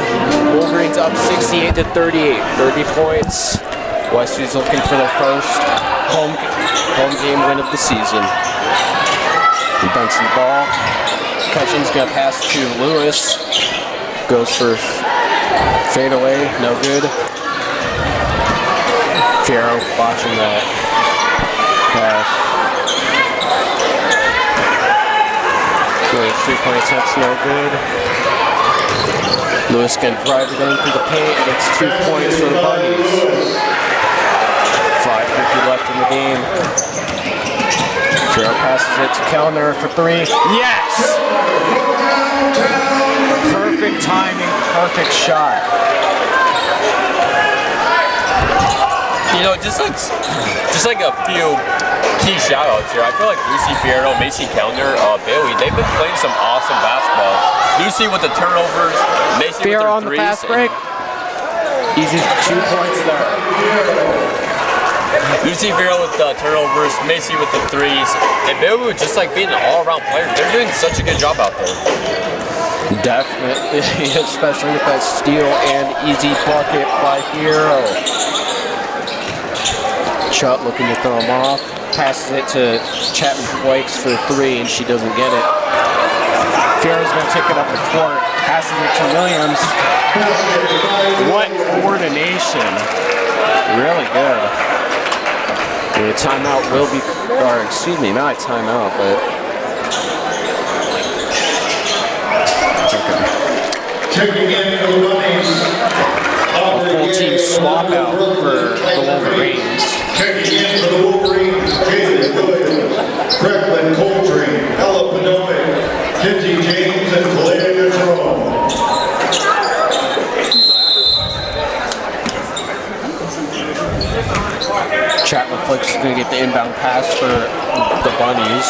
Wolverines up 68-38. 30 points. Westview's looking for their first home game win of the season. Benson ball. Cutchin's gonna pass to Lewis. Goes for fadeaway, no good. Fierro watching that pass. Good 3-point attempts, no good. Lewis can drive it in through the paint and gets 2 points for the Bunnies. 5:50 left in the game. Fierro passes it to Kellner for 3. Yes! Perfect timing, perfect shot. You know, just like a few key shout-outs here. I feel like Lucy Fierro, Macy Kellner, Bailey, they've been playing some awesome basketball. Lucy with the turnovers, Macy Fierro with on the the threes. fast break. Easy 2 points there. Lucy Fierro with the turnovers, Macy with the threes, and Bailey just like being an all-around player. They're doing such a good job out there. Definitely, especially with that steal and easy bucket by Fierro. Chutt looking to throw him off. Passes it to Chapman Flakes for 3, and she doesn't get it. Fierro's going to take it up the court. Passes it to Williams. What coordination. Really good. The timeout will be, or excuse me, not a timeout, but okay. Checking in for the Bunnies. A full team swap out for the Wolverines. Checking in for the Wolverines, Jalen Williams, Brecklin Coltrane, Ella Panovic, Kinsey James, and Kalea Jerome. Chapman Flicks is going to get the inbound pass for the Bunnies.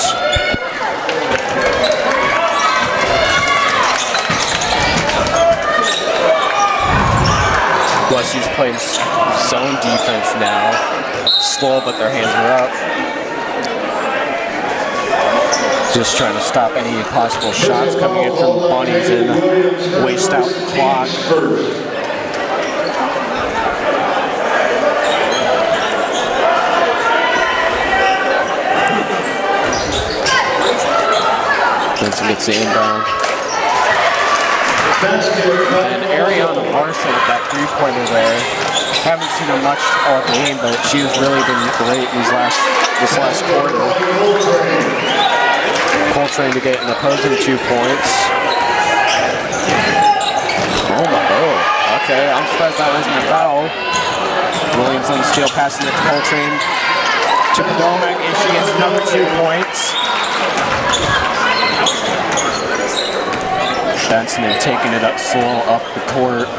Westview's playing zone defense now. Slow, but their hands are up. Just trying to stop any possible shots coming in from the Bunnies and waste out the clock. Benson gets the inbound. And Ariana Marshall with that 3-pointer there. Haven't seen her much all game, but she has really been great this last quarter. Coltrane to get an opposing 2 points. Okay, I'm surprised that wasn't a foul. Williams on the steal, passing it to Coltrane. To Podomek, and she gets number 2 points. Benson taking it up slow up the court.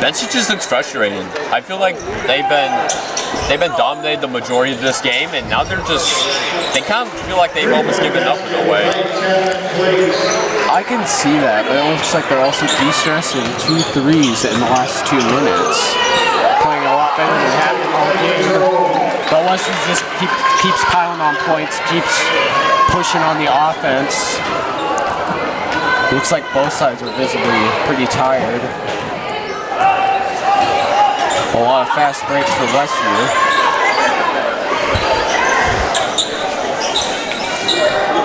Benson just looks frustrated. I feel like they've been dominated the majority of this game, and now they kind of feel like they've almost given up in a way. I can see that, but it looks like they're also de-stressing 2 threes in the last 2 minutes. Playing a lot better than happened all game. But Westview just keeps piling on points, keeps pushing on the offense. Looks like both sides are visibly pretty tired. A lot of fast breaks for Westview.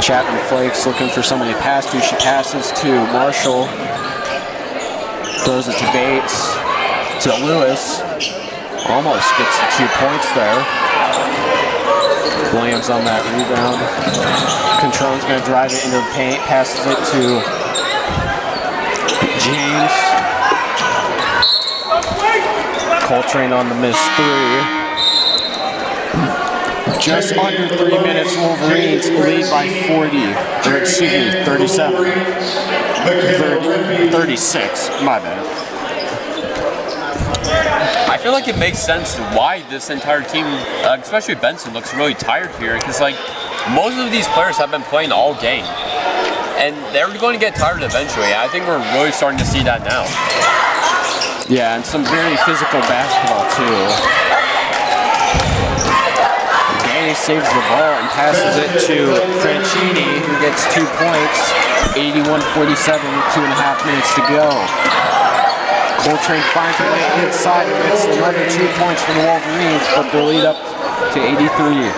Chapman Flakes looking for somebody to pass to. She passes to Marshall. Throws it to Bates. To Lewis. Almost gets the 2 points there. Williams on that rebound. Controne's going to drive it into the paint. Passes it to James. Coltrane on the missed 3. Just under 3 minutes, Wolverines lead by 40. Or excuse me, 37. 36, my bad. I feel like it makes sense why this entire team, especially Benson, looks really tired here, because like most of these players have been playing all game, and they're going to get tired eventually. I think we're really starting to see that now. Yeah, and some very physical basketball too. Gay saves the ball and passes it to Franchini, who gets 2 points. 81-47 with 2.5 minutes to go. Coltrane finds a way inside and gets another 2 points for the Wolverines, but their lead up to 83.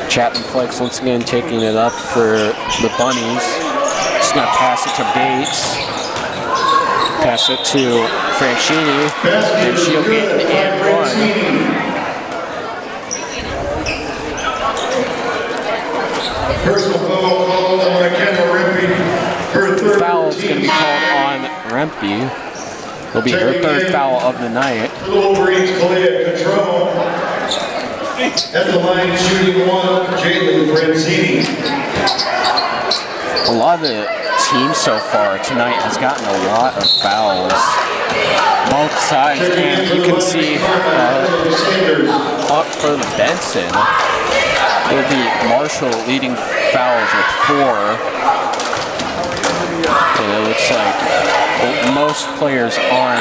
Chapman Flex once again taking it up for the Bunnies. She's going to pass it to Bates. Pass it to Franchini, and she'll get an and run. Personal foul called on McKenna Rempe. Her third Foul is going to be called on Rempe. It'll be her 3rd foul of the night. The Wolverines Collier Control. At the line shooting 1, Jalen Branzini. A lot of the team so far tonight has gotten a lot of fouls. Both sides, and you can see up for the Benson, it'll be Marshall leading fouls with 4. And it looks like most players on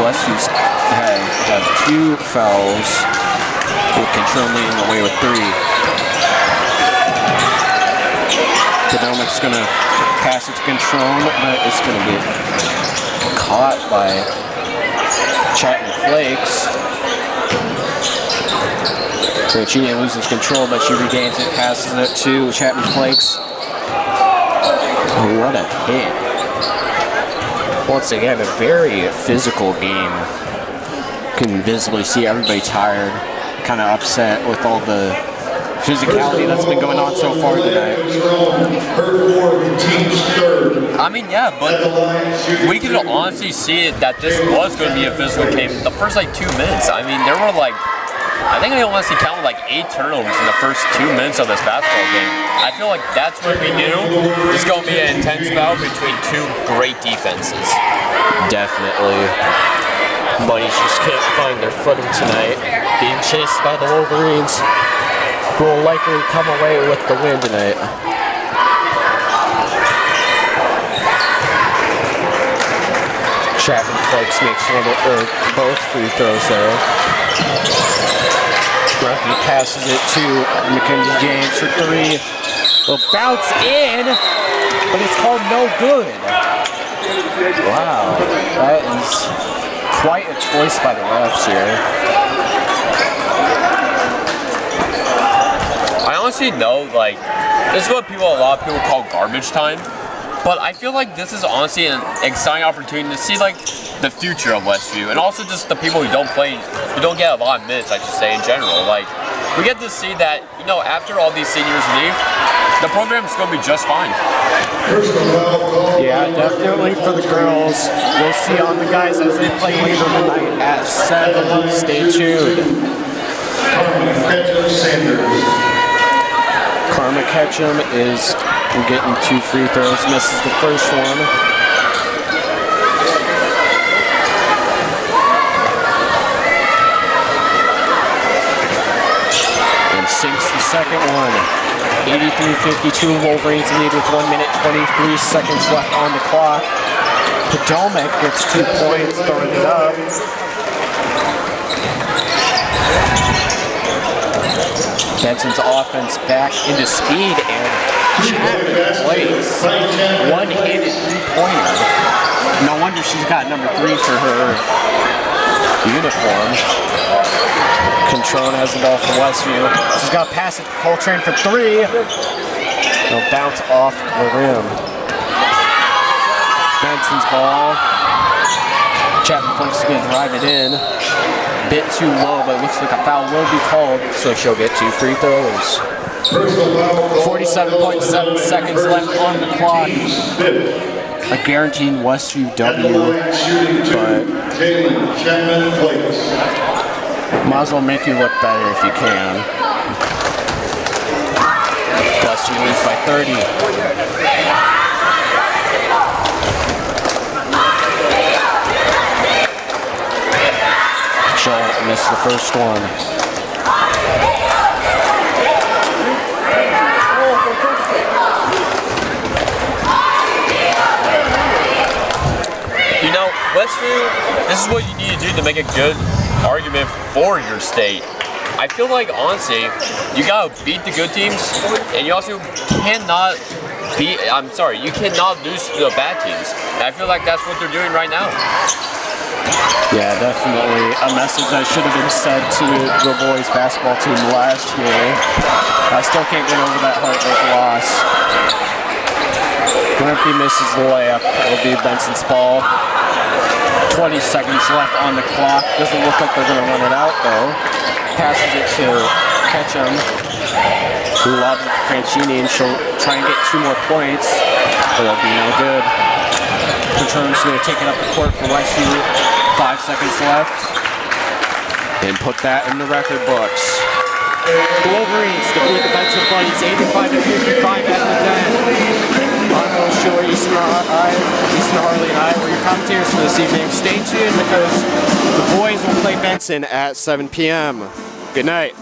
Westview's have 2 fouls, with Control leading the way with 3. Podomek's going to pass it to Control, but it's going to get caught by Chapman Flakes. Franchini loses control, but she regains it, passes it to Chapman Flakes. What a hit. Once again, a very physical game. You can visibly see everybody tired, kind of upset with all the physicality that's been going on so far tonight. I mean, yeah, but we can honestly see that this was going to be a physical game. The first, 2 minutes, I mean, there were, I think I honestly counted 8 turnovers in the first 2 minutes of this basketball game. I feel like that's when we knew it's going to be an intense battle between 2 great defenses. Definitely. Bunnies just can't find their footing tonight, being chased by the Wolverines, who will likely come away with the win tonight. Chapman Flakes makes both free throws there. Rumpy passes it to Mackenzie James for 3. Will bounce in, but it's called no good. Wow, that is quite a choice by the refs here. I honestly know, this is what a lot of people call garbage time. But I feel like this is honestly an exciting opportunity to see the future of Westview, and also just the people who don't get a lot of minutes, I should say, in general. We get to see that, after all these seniors leave, the program's going to be just fine. Personal foul called. Yeah, definitely for the girls. We'll see on the guys as they play later tonight at 7. Stay tuned. Ketchum Sanders. Karma Ketchum is getting 2 free throws, misses the first one. And sinks the second one. 83-52, Wolverines lead with 1 minute 23 seconds left on the clock. Potomac gets 2 points, throwing it up. Benson's offense back into speed, and Chapman plays one-handed three-pointer. No wonder she's got number 3 for her uniform. Controne has the ball for Westview. She's got to pass it to Coltrane for 3. It'll bounce off the rim. Benson's ball. Chapman Flake's going to drive it in. Bit too low, but it looks like a foul will be called, so she'll get 2 free throws. 47.7 seconds left on the clock. A guaranteed Westview W, but might as well make you look better if you can. Westview leads by 30. Schultz missed the first one. You know, Westview, this is what you need to do to make a good argument for your state. I feel like, honestly, you gotta beat the good teams, and you also cannot you cannot lose to the bad teams. And I feel like that's what they're doing right now. Yeah, definitely a message that should have been said to the boys basketball team last year. I still can't get over that heartbreak loss. Wimpy misses the layup. It'll be Benson's ball. 20 seconds left on the clock. Doesn't look like they're going to run it out, though. Passes it to Ketchum, who lobs it to Franchini, and she'll try and get 2 more points, but it'll be no good. Patrone's going to take it up the court for Westview. 5 seconds left. And put that in the record books. The Wolverines defeat the Benson Bunnies 85-55 at the Den. I'm Will Shore, Easton Harley, and I were your commentators for this evening. Stay tuned because the boys will play Benson at 7 p.m. Good night.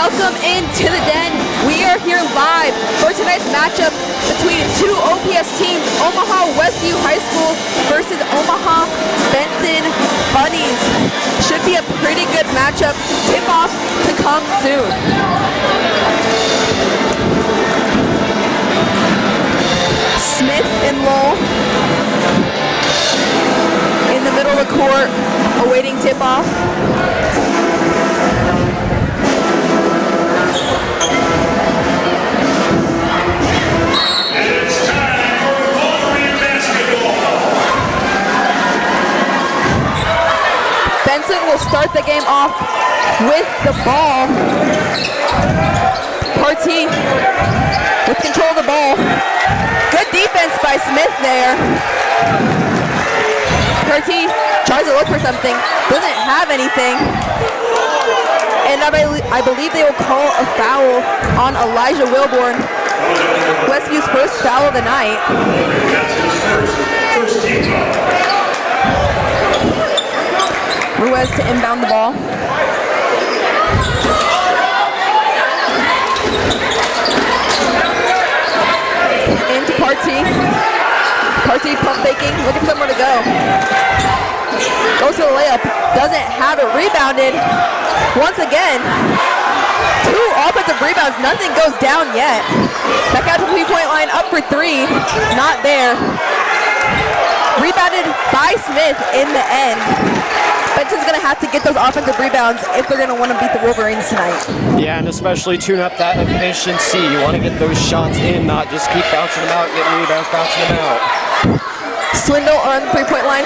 Welcome into the den. We are here live for tonight's matchup between two OPS teams, Omaha Westview High School versus Omaha Benson Bunnies. Should be a pretty good matchup. Tip-off to come soon. Smith and Lowell in the middle of the court, awaiting tip-off. Benson will start the game off with the ball. Partee with control of the ball. Good defense by Smith there. Partee tries to look for something, doesn't have anything. And I believe they will call a foul on Elijah Wilborn. Westview's first foul of the night. First team foul. Ruiz to inbound the ball. Into Partee. Partee pump faking, looking for somewhere to go. Goes to the layup, doesn't have it rebounded. Once again, two offensive rebounds, nothing goes down yet. Back out to the 3-point line, up for three, not there. Rebounded by Smith in the end. Benson's going to have to get those offensive rebounds if they're going to want to beat the Wolverines tonight. Yeah, and especially tune up that efficiency. You want to get those shots in, not just keep bouncing them out, getting rebounds, bouncing them out. Swindle on the 3-point line.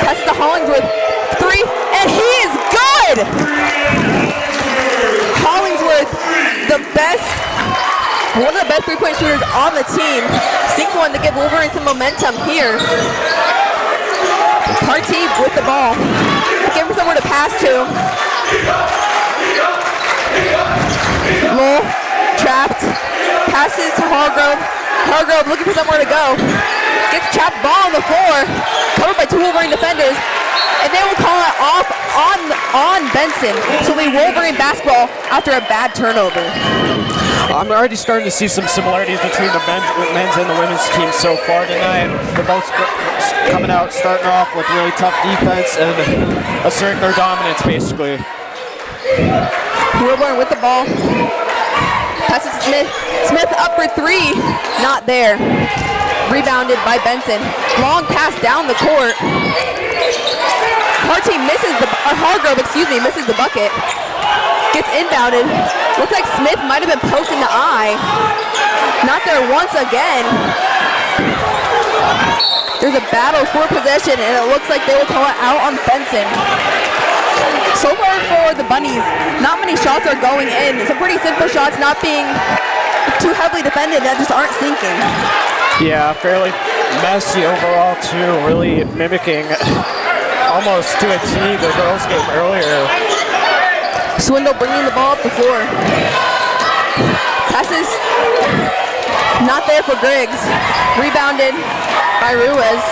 Passes to Hollingsworth. Three, and he is good! Hollingsworth, one of the best 3-point shooters on the team. Sinks one to give Wolverine some momentum here. Partee with the ball. Looking for somewhere to pass to. Lowell, trapped. Passes to Hargrove. Hargrove looking for somewhere to go. Gets trapped ball on the floor. Covered by two Wolverine defenders. And they will call it off on Benson. So it'll be Wolverine basketball after a bad turnover. I'm already starting to see some similarities between the men's and the women's teams so far tonight. They're both coming out, starting off with really tough defense and asserting their dominance, basically. Wilborn with the ball. Passes to Smith. Smith up for three. Not there. Rebounded by Benson. Long pass down the court. Partee Hargrove misses the bucket. Gets inbounded. Looks like Smith might have been poked in the eye. Not there once again. There's a battle for possession, and it looks like they will call it out on Benson. So far for the Bunnies, not many shots are going in. Some pretty simple shots, not being too heavily defended, that just aren't sinking. Yeah, fairly messy overall too, really mimicking almost to a T the girls' game earlier. Swindle bringing the ball up the floor. Passes not there for Griggs. Rebounded by Ruiz.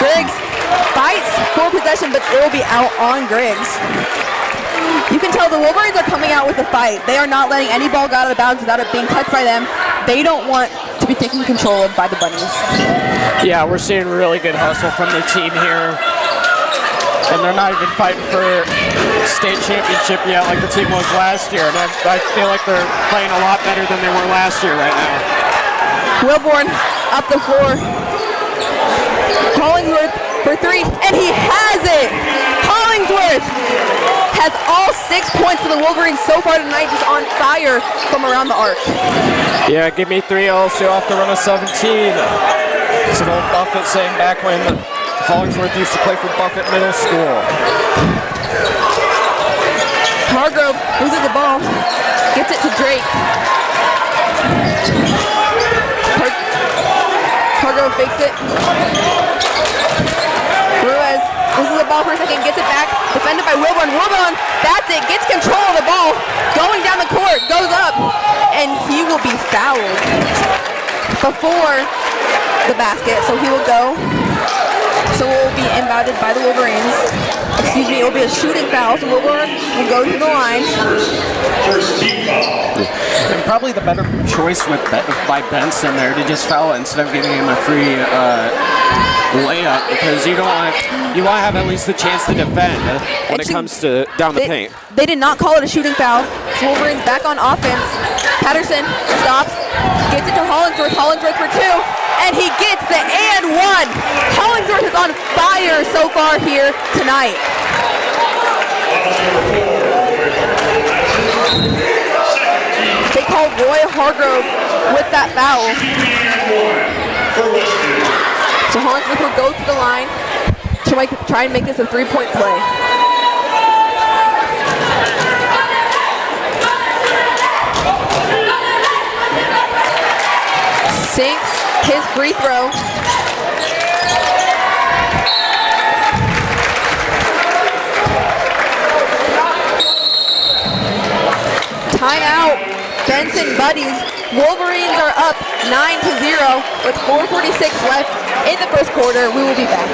Griggs fights for possession, but it will be out on Griggs. You can tell the Wolverines are coming out with a fight. They are not letting any ball go out of bounds without it being touched by them. They don't want to be taken control of by the Bunnies. Yeah, we're seeing really good hustle from the team here. And they're not even fighting for state championship yet like the team was last year. And I feel like they're playing a lot better than they were last year right now. Wilborn up the floor. Hollingsworth for three, and he has it! Hollingsworth has all 6 points for the Wolverines so far tonight, just on fire from around the arc. Yeah, give me 3 LSU off the run of 17. It's an old Buffett saying back when Hollingsworth used to play for Buffett Middle School. Hargrove loses the ball, gets it to Drake. Hargrove fakes it. Ruiz loses the ball for a second, gets it back, defended by Wilborn. Wilborn, that's it, gets control of the ball, going down the court, goes up, and he will be fouled before the basket, so he will go. So we'll be inbounded by the Wolverines. excuse me, it will be a shooting foul, so Wilburn will go to the line. First team foul. And probably the better choice by Benson there to just foul it instead of giving him a free layup, because you want to have at least the chance to defend when it comes to down the paint. They did not call it a shooting foul. So Wolverines back on offense. Patterson stops, gets it to Hollingsworth. Hollingsworth for two, and he gets the and one. Hollingsworth is on fire so far here tonight. They called Roy Hargrove with that foul. So Hollingsworth will go to the line to try and make this a three-point play. Sinks his free throw. Timeout. Benson Buddies. Wolverines are up 9-0 with 4:46 left in the first quarter. We will be back.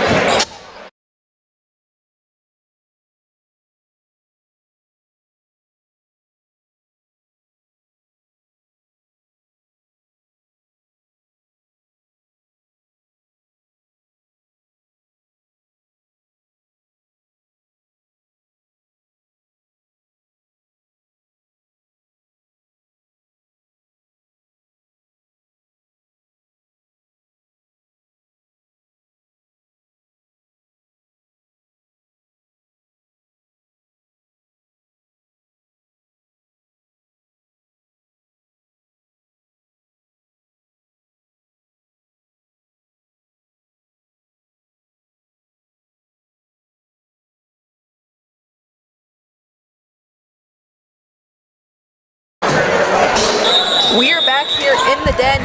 We are back here in the den.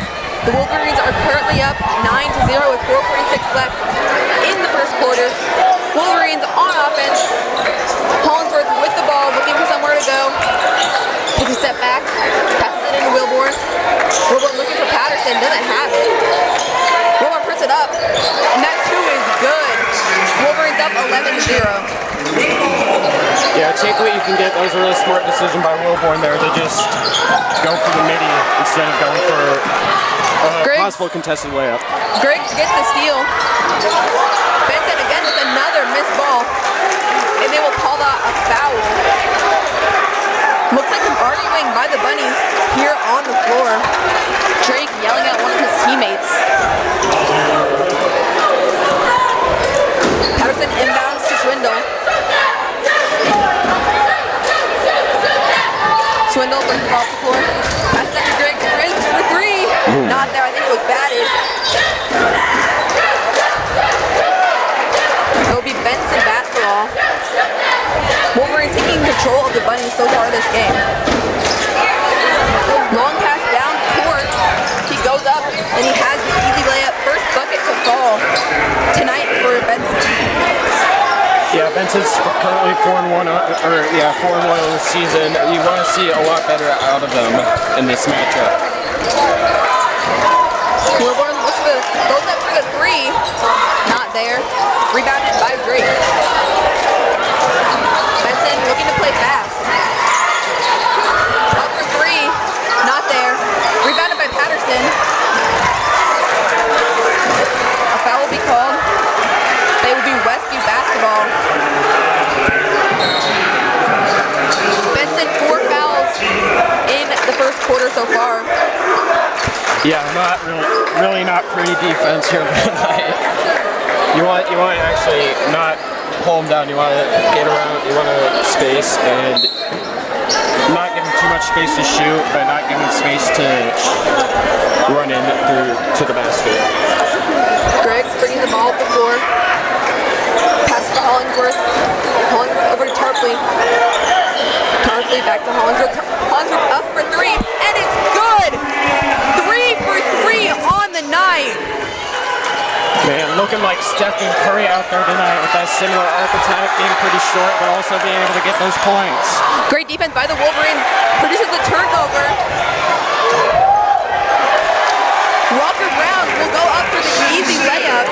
The Wolverines are currently up 9-0 with 4:46 left in the first quarter. Wolverines on offense. Hollingsworth with the ball, looking for somewhere to go. Takes a step back, passes it into Wilborn. Wilborn looking for Patterson, doesn't have it. Wilborn puts it up, and that two is good. Wolverines up 11-0. Yeah, take what you can get. That was a really smart decision by Wilborn there to just go for the midi instead of going for a possible contested layup. Griggs gets the steal. Benson again with another missed ball. And they will call that a foul. Looks like some arguing by the Bunnies here on the floor. Drake yelling at one of his teammates. Patterson inbounds to Swindle. Swindle brings the ball to the floor. Passes it to Griggs. Griggs for three. Not there. I think it was batted. It will be Benson basketball. Wolverine taking control of the Bunnies so far this game. Long pass down court. He goes up and he has the easy layup. First bucket to fall tonight for Benson. Yeah, Benson's currently 4-1, 4-1 in the season. You want to see a lot better out of them in this matchup. Wilborn goes up for the three. Not there. Rebounded by Drake. Benson looking to play fast. Up for three. Not there. Rebounded by Patterson. A foul will be called. They will be Westview basketball. Benson 4 fouls in the first quarter so far. Yeah, not really not pretty defense here tonight. You want to actually not pull them down. You want to get around. You want to space and not give them too much space to shoot, but not give them space to run in through to the basket. Griggs bringing the ball up the floor. Pass to Hollingsworth. Hollingsworth over to Tarpley. Tarpley back to Hollingsworth. Hollingsworth up for three, and it's good! 3 for 3 on the night. Man, looking like Stephen Curry out there tonight with that similar archetype, being pretty short, but also being able to get those points. Great defense by the Wolverines. Produces the turnover. Walker Brown will go up for the easy layup.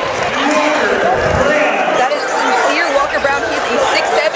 That is sincere Walker Brown. He's a 6'7"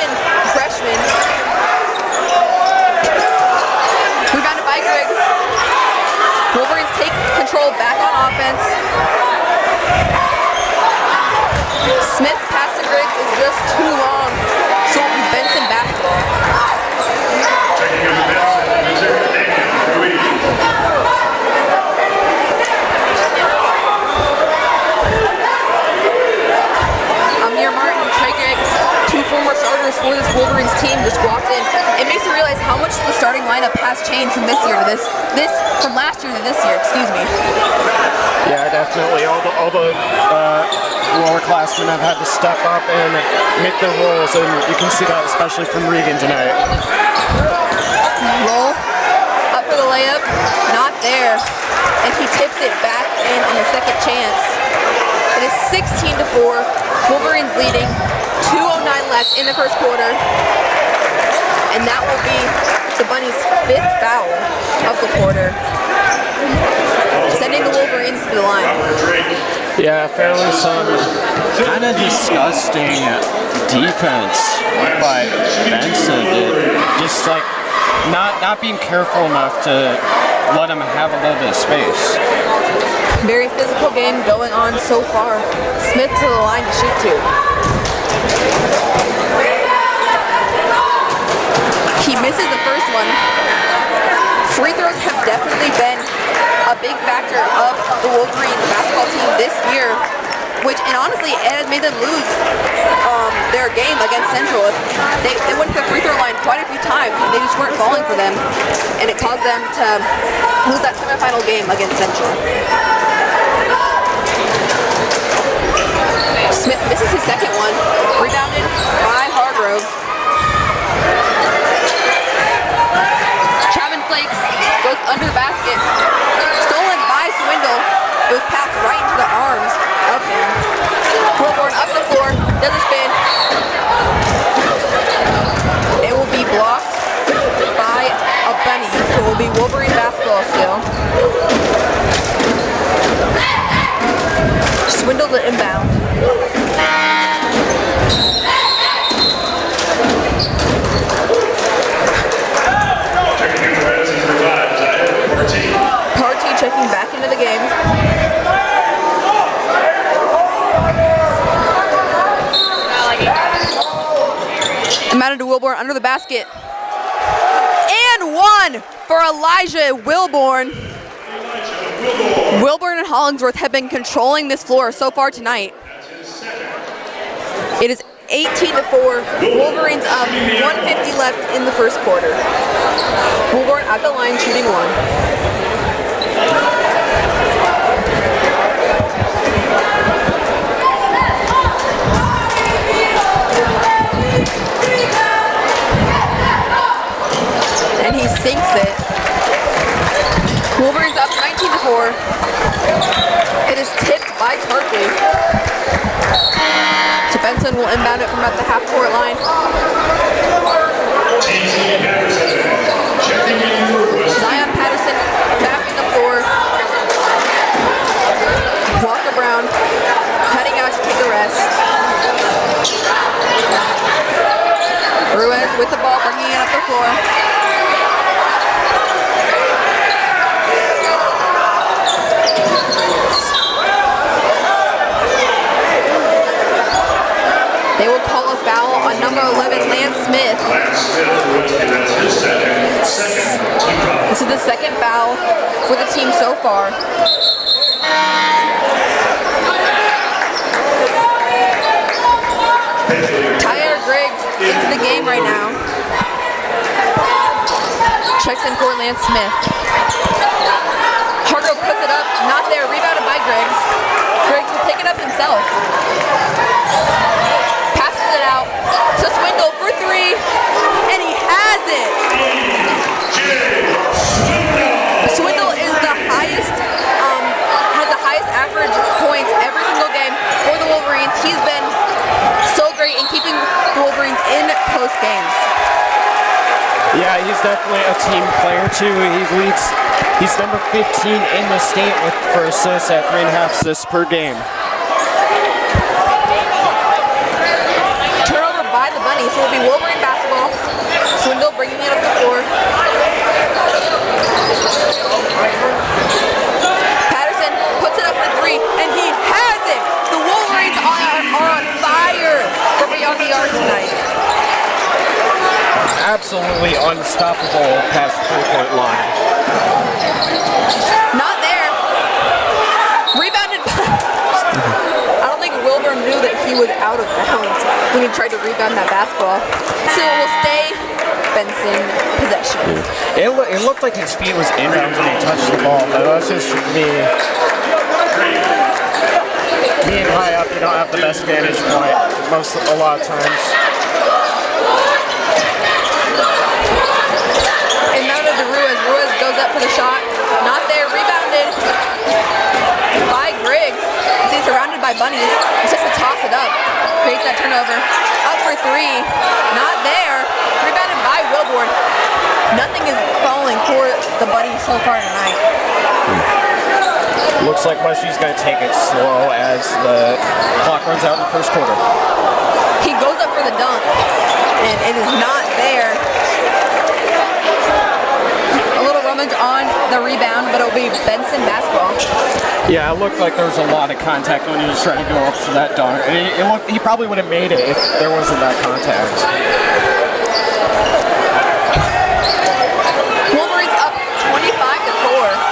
changed from this year to this from last year to this year. Excuse me. Yeah, definitely. All the lower classmen have had to step up and make their roles, and you can see that especially from Regan tonight. Roll up for the layup, not there, and he tips it back in on the second chance. It is 16-4. Wolverines leading. 2:09 left in the first quarter, and that will be the Bunnies' 5th foul of the quarter, sending the Wolverines to the line. Yeah, fairly some Kind of disgusting defense by Benson. Just like not being careful enough to let him have a little bit of space. Very physical game going on so far. Smith to the line to shoot two. He misses the first one. Free throws have definitely been a big factor of the Wolverine basketball team this year, and honestly, it has made them lose their game against Central. They went to the free throw line quite a few times, and they just weren't falling for them, and it caused them to lose that semifinal game against Central. Smith misses his second one, rebounded by Hargrove. Chapman flakes, goes under the basket, stolen by Swindle. It was passed right into the arms of him. Wilborn up the floor, does a spin. It will be blocked by a bunny, so it will be Wolverine basketball still. Swindle to inbound. Party checking back into the game. Mounted to Wilborn under the basket. And one for Elijah Wilborn. Wilborn and Hollingsworth have been controlling this floor so far tonight. It is 18-4. Wolverines up, 150 left in the first quarter. Wilborn at the line shooting one. And he sinks it. Wolverines up 19-4. It is tipped by Tarpley. So Benson will inbound it from at the half-court line. Zion Patterson mapping the floor. Walker Brown heading out to take the rest. Ruiz with the ball, bringing it up the floor. They will call a foul on number 11, Lance Smith. This is the second foul for the team so far. Tyler Griggs into the game right now. Checks in for Lance Smith. Hargrove puts it up, not there, rebounded by Griggs. Griggs will take it up himself. Passes it out to Swindle for three, and he has it. Swindle is the highest, has the highest average points every single game for the Wolverines. He's been so great in keeping the Wolverines in close games. Yeah, he's definitely a team player too. He's number 15 in the state for assists at 3.5 assists per game. Turnover by the Bunnies, so it'll be Wolverine basketball. Swindle bringing it up the floor. Patterson puts it up for three, and he has it. The Wolverines are on fire for beyond the arc tonight. Absolutely unstoppable past the 3-point line. Not there. Rebounded by... I don't think Wilburn knew that he was out of bounds when he tried to rebound that basketball. So it will stay Benson possession. It looked like his feet was inbounds when he touched the ball, but that's just me. Being high up, you don't have the best vantage point a lot of times. And now to Ruiz. Ruiz goes up for the shot. Not there. Rebounded by Griggs. He's surrounded by bunnies. It's just to toss it up. Creates that turnover. Up for three. Not there. Rebounded by Wilborn. Nothing is falling for the bunnies so far tonight. Looks like Westview's going to take it slow as the clock runs out in the first quarter. He goes up for the dunk, and it is not there. A little rummage on the rebound, but it'll be Benson basketball. Yeah, it looked like there was a lot of contact when he was trying to go up for that dunk. And it looked, he probably would have made it if there wasn't that contact. Wolverines up 25-4.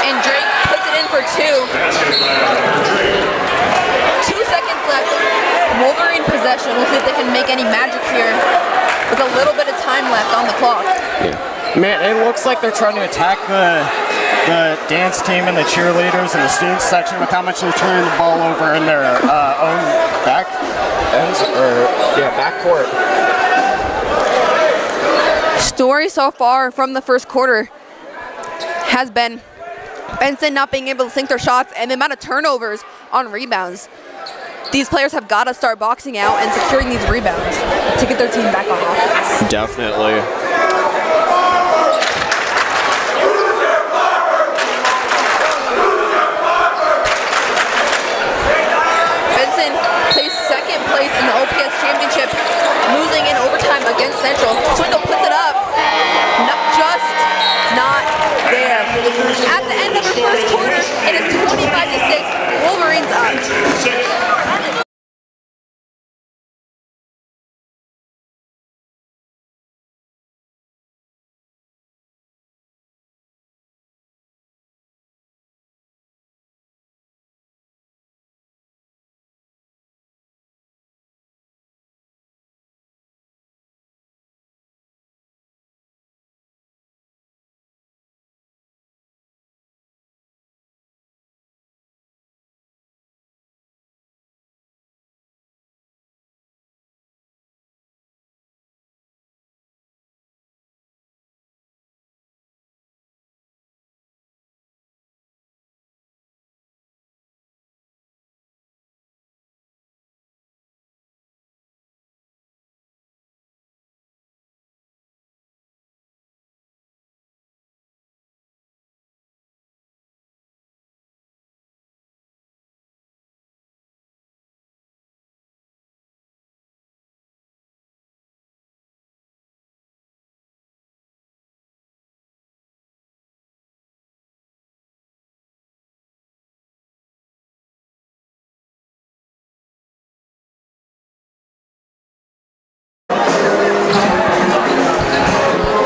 And Drake puts it in for two. 2 seconds left. Wolverine possession. We'll see if they can make any magic here with a little bit of time left on the clock. Yeah. Man, it looks like they're trying to attack the dance team and the cheerleaders and the students section with how much they're turning the ball over in their own backcourt. Story so far from the first quarter has been Benson not being able to sink their shots and the amount of turnovers on rebounds. These players have got to start boxing out and securing these rebounds to get their team back on offense. Definitely. Benson placed second place in the OPS championship, losing in overtime against Central. Swindle puts it up. Not there. At the end of the first quarter, it is 25-6. Wolverines up.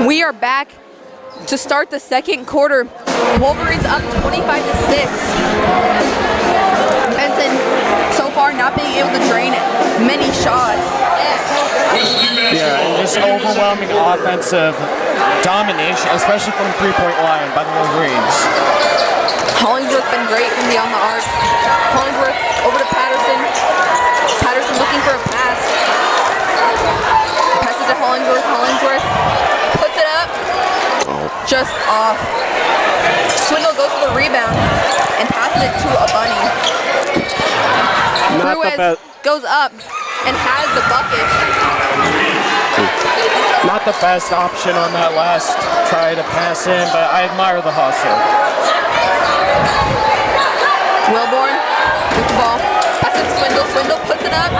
We are back to start the second quarter. Wolverines up 25-6. Benson so far not being able to drain many shots. Yeah, and just overwhelming offensive domination, especially from the three-point line by the Wolverines. Hollingsworth been great from beyond the arc. Hollingsworth over to Patterson. Patterson looking for a pass. Pass it to Hollingsworth. Hollingsworth puts it up. Just off. Swindle goes for the rebound and passes it to a bunny. Ruiz goes up and has the bucket. Not the best option on that last try to pass in, but I admire the hustle. Wilborn with the ball. Passes to Swindle. Swindle puts it up.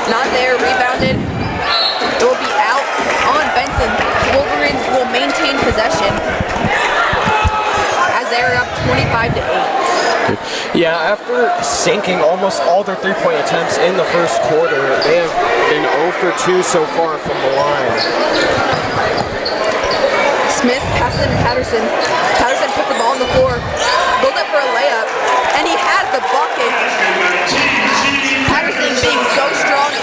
Not there. Rebounded. It will be out on Benson. The Wolverines will maintain possession as they're up 25-8. Yeah, after sinking almost all their three-point attempts in the first quarter, they have been 0 for 2 so far from the line. Smith passes it to Patterson. Patterson puts the ball on the floor, goes up for a layup, and he has the bucket. Patterson being so strong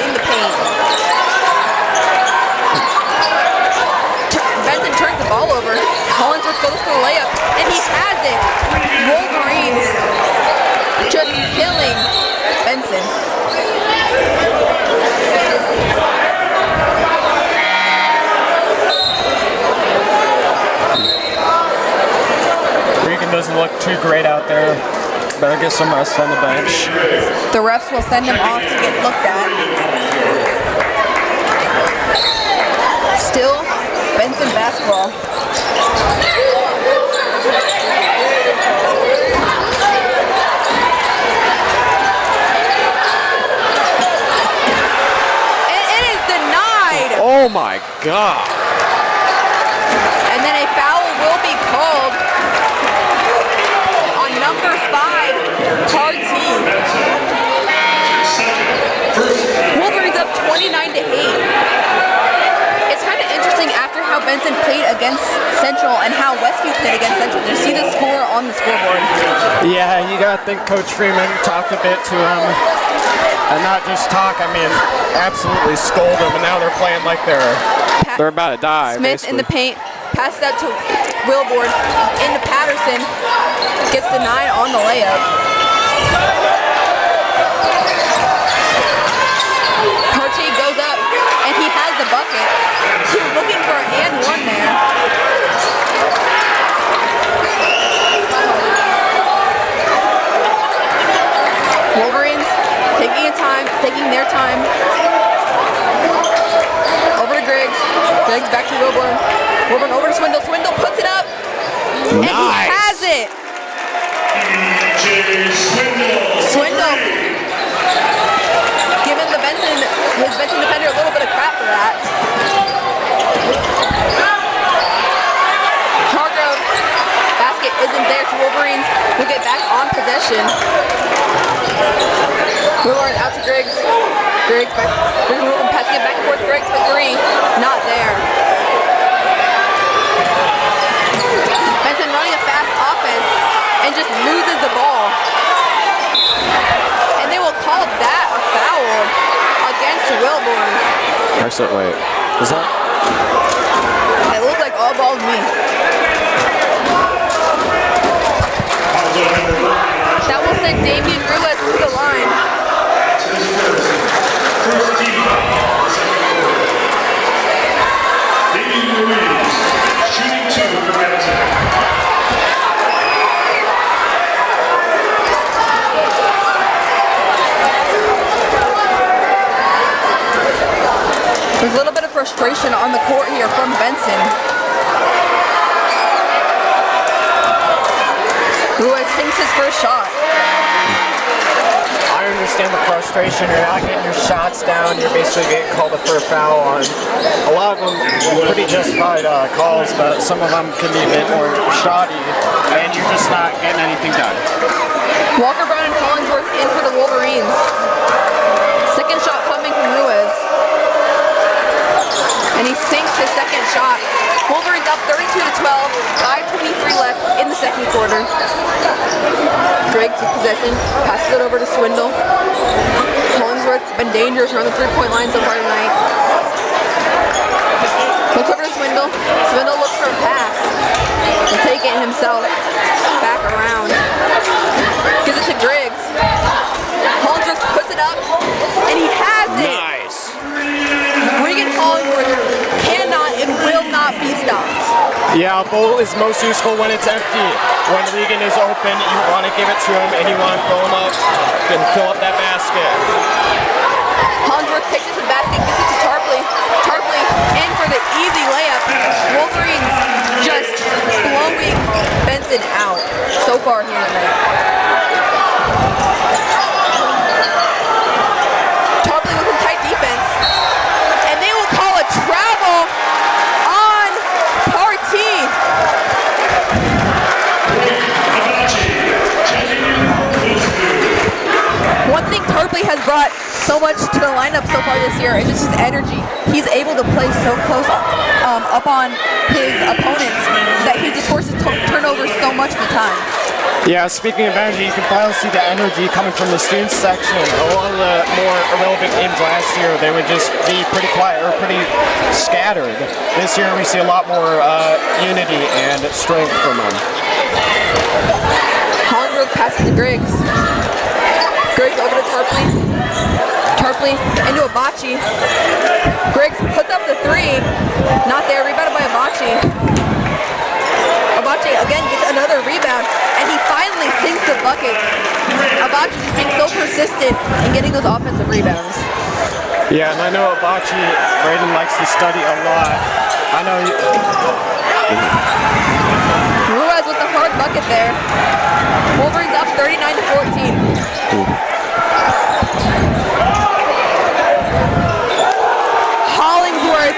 too great out there. Better get some rest on the bench. The refs will send him off to get looked at. Still, Benson basketball. And it is denied. Oh my God. And then a foul will be called on number 5, Party. Wolverines up 29-8. It's kind of interesting after how Benson played against Central and how Westview played against Central. You see the score on the scoreboard. Yeah, you gotta think Coach Freeman talked a bit to him. And not just talk, I mean, absolutely scold them, and now they're playing like they're about to die. Smith basically. in the paint, passes out to Wilborn, into Patterson, gets denied on the layup. Partey goes up, and he has the bucket. He was looking for an and one there. Wolverines taking their time. Over to Griggs. Griggs back to Wilborn. Wilborn over to Swindle. Swindle puts it up. And he has it. Swindle. Giving his Benson defender a little bit of crap for that. Hargrove. Basket isn't there, so Wolverines will get back on possession. Wilborn out to Griggs. Griggs passing it back and forth. Griggs for 3. Not there. Benson running a fast offense and just loses the ball. And they will call that a foul against Wilborn. Wait, is that? It looked like all ball to me. That will send Damian Ruiz to the line. Damian Ruiz, shooting 2 for Benson. There's a little bit of frustration on the court here from Benson. Ruiz sinks his first shot. I understand the frustration. You're not getting your shots down. You're basically getting called for a foul on a lot of them pretty justified calls, but some of them can be a bit more shoddy, and you're just not getting anything done. Walker Brown and Collinsworth in for the Wolverines. Second shot coming from Ruiz. And he sinks his second shot. Wolverines up 32-12, 5:23 left in the second quarter. Griggs with possession, passes it over to Swindle. Collinsworth's been dangerous around the three-point line so far tonight. Looks over to Swindle. Swindle looks for a pass. He'll take it himself. Back around. Gives it to Griggs. Collinsworth puts it up, and he has it. Nice. Regan Collinsworth cannot and will not be stopped. Yeah, a bowl is most useful when it's empty. When Regan is open, you want to give it to him and you want to fill him up and fill up that basket. Collinsworth takes it to the basket, gets it to Tarpley. Tarpley in for the easy layup. Wolverines just blowing Benson out so far here tonight. Tarpley with some tight defense. And they will call a travel on Partey. One thing Tarpley has brought so much to the lineup so far this year is just his energy. He's able to play so close up on his opponents that he just forces turnovers so much of the time. Yeah, speaking of energy, you can finally see the energy coming from the students section. A lot of the more irrelevant games last year, they would just be pretty quiet or pretty scattered. This year we see a lot more unity and strength from them. Hollengrove passes to Griggs. Griggs over to Tarpley. Tarpley into Abachi. Griggs puts up the 3. Not there, rebounded by Abachi. Abachi Abachi again gets another rebound, and he finally sinks the bucket. Abachi just being so persistent in getting those offensive rebounds. Yeah, and I know Abachi, Braden likes to study a lot. I know. Ruiz with the hard bucket there. Wolverines up 39-14. Hollingsworth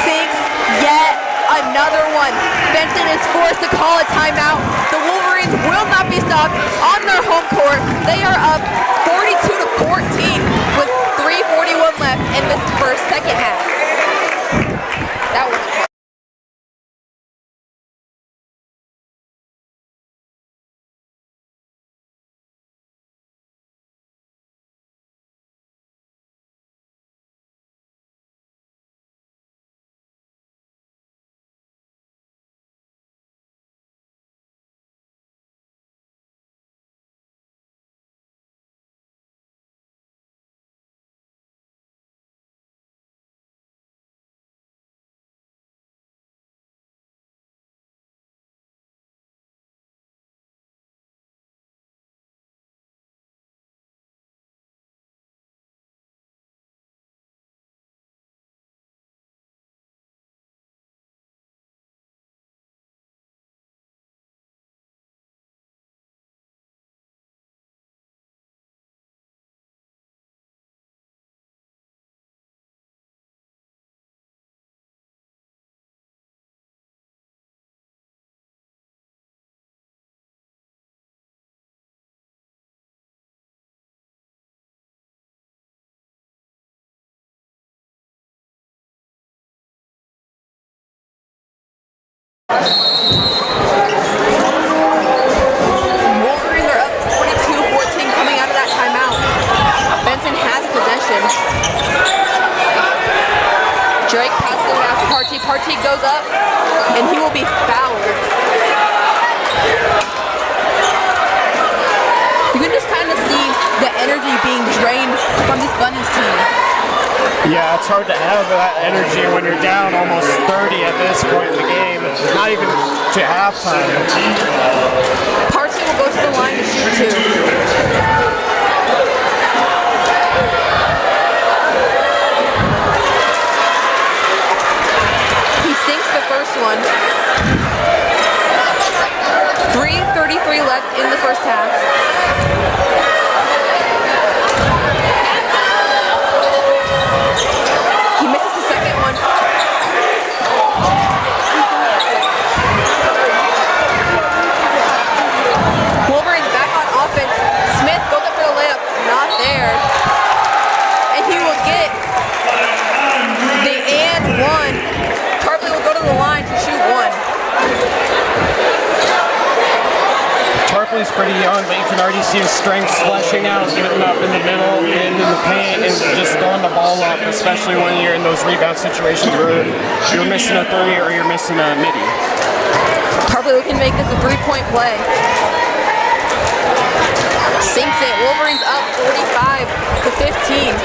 sinks yet another one. Benson is forced to call a timeout. The Wolverines will not be stopped on their home court. They are up 42-14 with 3:41 left in this first second half. That was Wolverines are up 22-14 coming out of that timeout. Benson has possession. Drake passes it out to Partee. Partee goes up, and he will be fouled. You can just kind of see the energy being drained from this Bunnies team. Yeah, it's hard to have that energy when you're down almost 30 at this point in the game. Not even to halftime. Partee will go to the line to shoot two. He sinks the first one. 3:33 left in the first half. He misses the second one. Wolverines back on offense. Smith goes up for the layup. Not there. And he will get the and one. Tarpley will go to the line to shoot one. Tarpley's pretty young, but you can already see his strength fleshing out, getting up in the middle, and in the paint, and just throwing the ball up, especially when you're in those rebound situations where you're missing a three or you're missing a midi. Tarpley can make this a three-point play. Sinks it. Wolverines up 45-15.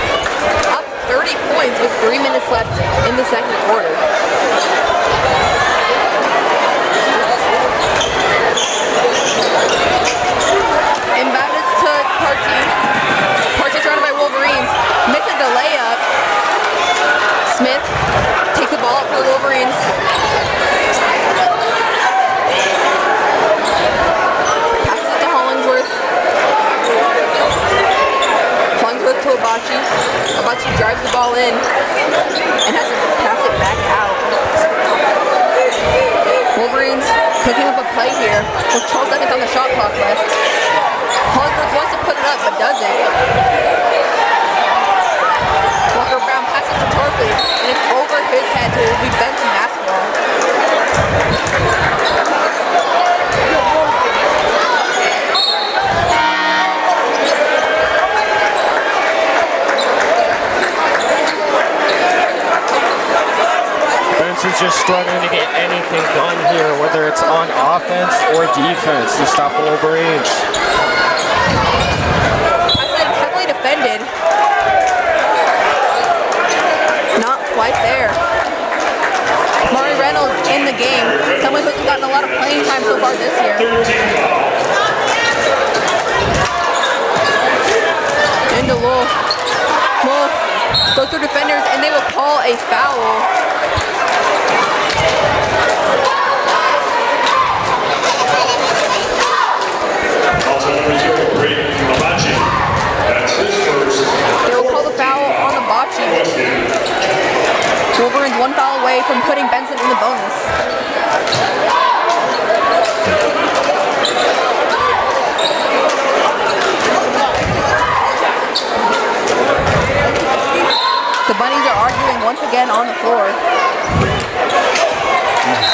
Up 30 points with 3 minutes left in the second quarter. Inbounded to Partee. Partee surrounded by Wolverines. Misses the layup. Smith takes the ball up for the Wolverines. Passes it to Hollingsworth. Hollingsworth to Abachi. Abachi drives the ball in and has to pass it back out. Wolverines cooking up a play here with 12 seconds on the shot clock left. Hollingsworth wants to put it up, but doesn't. Walker Brown passes to Tarpley, and it's over his head, so it will be Benson basketball. Benson's just struggling to get anything done here, whether it's on offense or defense, to stop the Wolverines. I said heavily defended. Not quite there. Murray Reynolds in the game. Someone who hasn't gotten a lot of playing time call a foul. Also number 0, Brayden Malachi. That's his first. They will call the foul on the Bocce. Wolverines 1 foul away from putting Benson in the bonus. The Bunnies are arguing once again on the floor.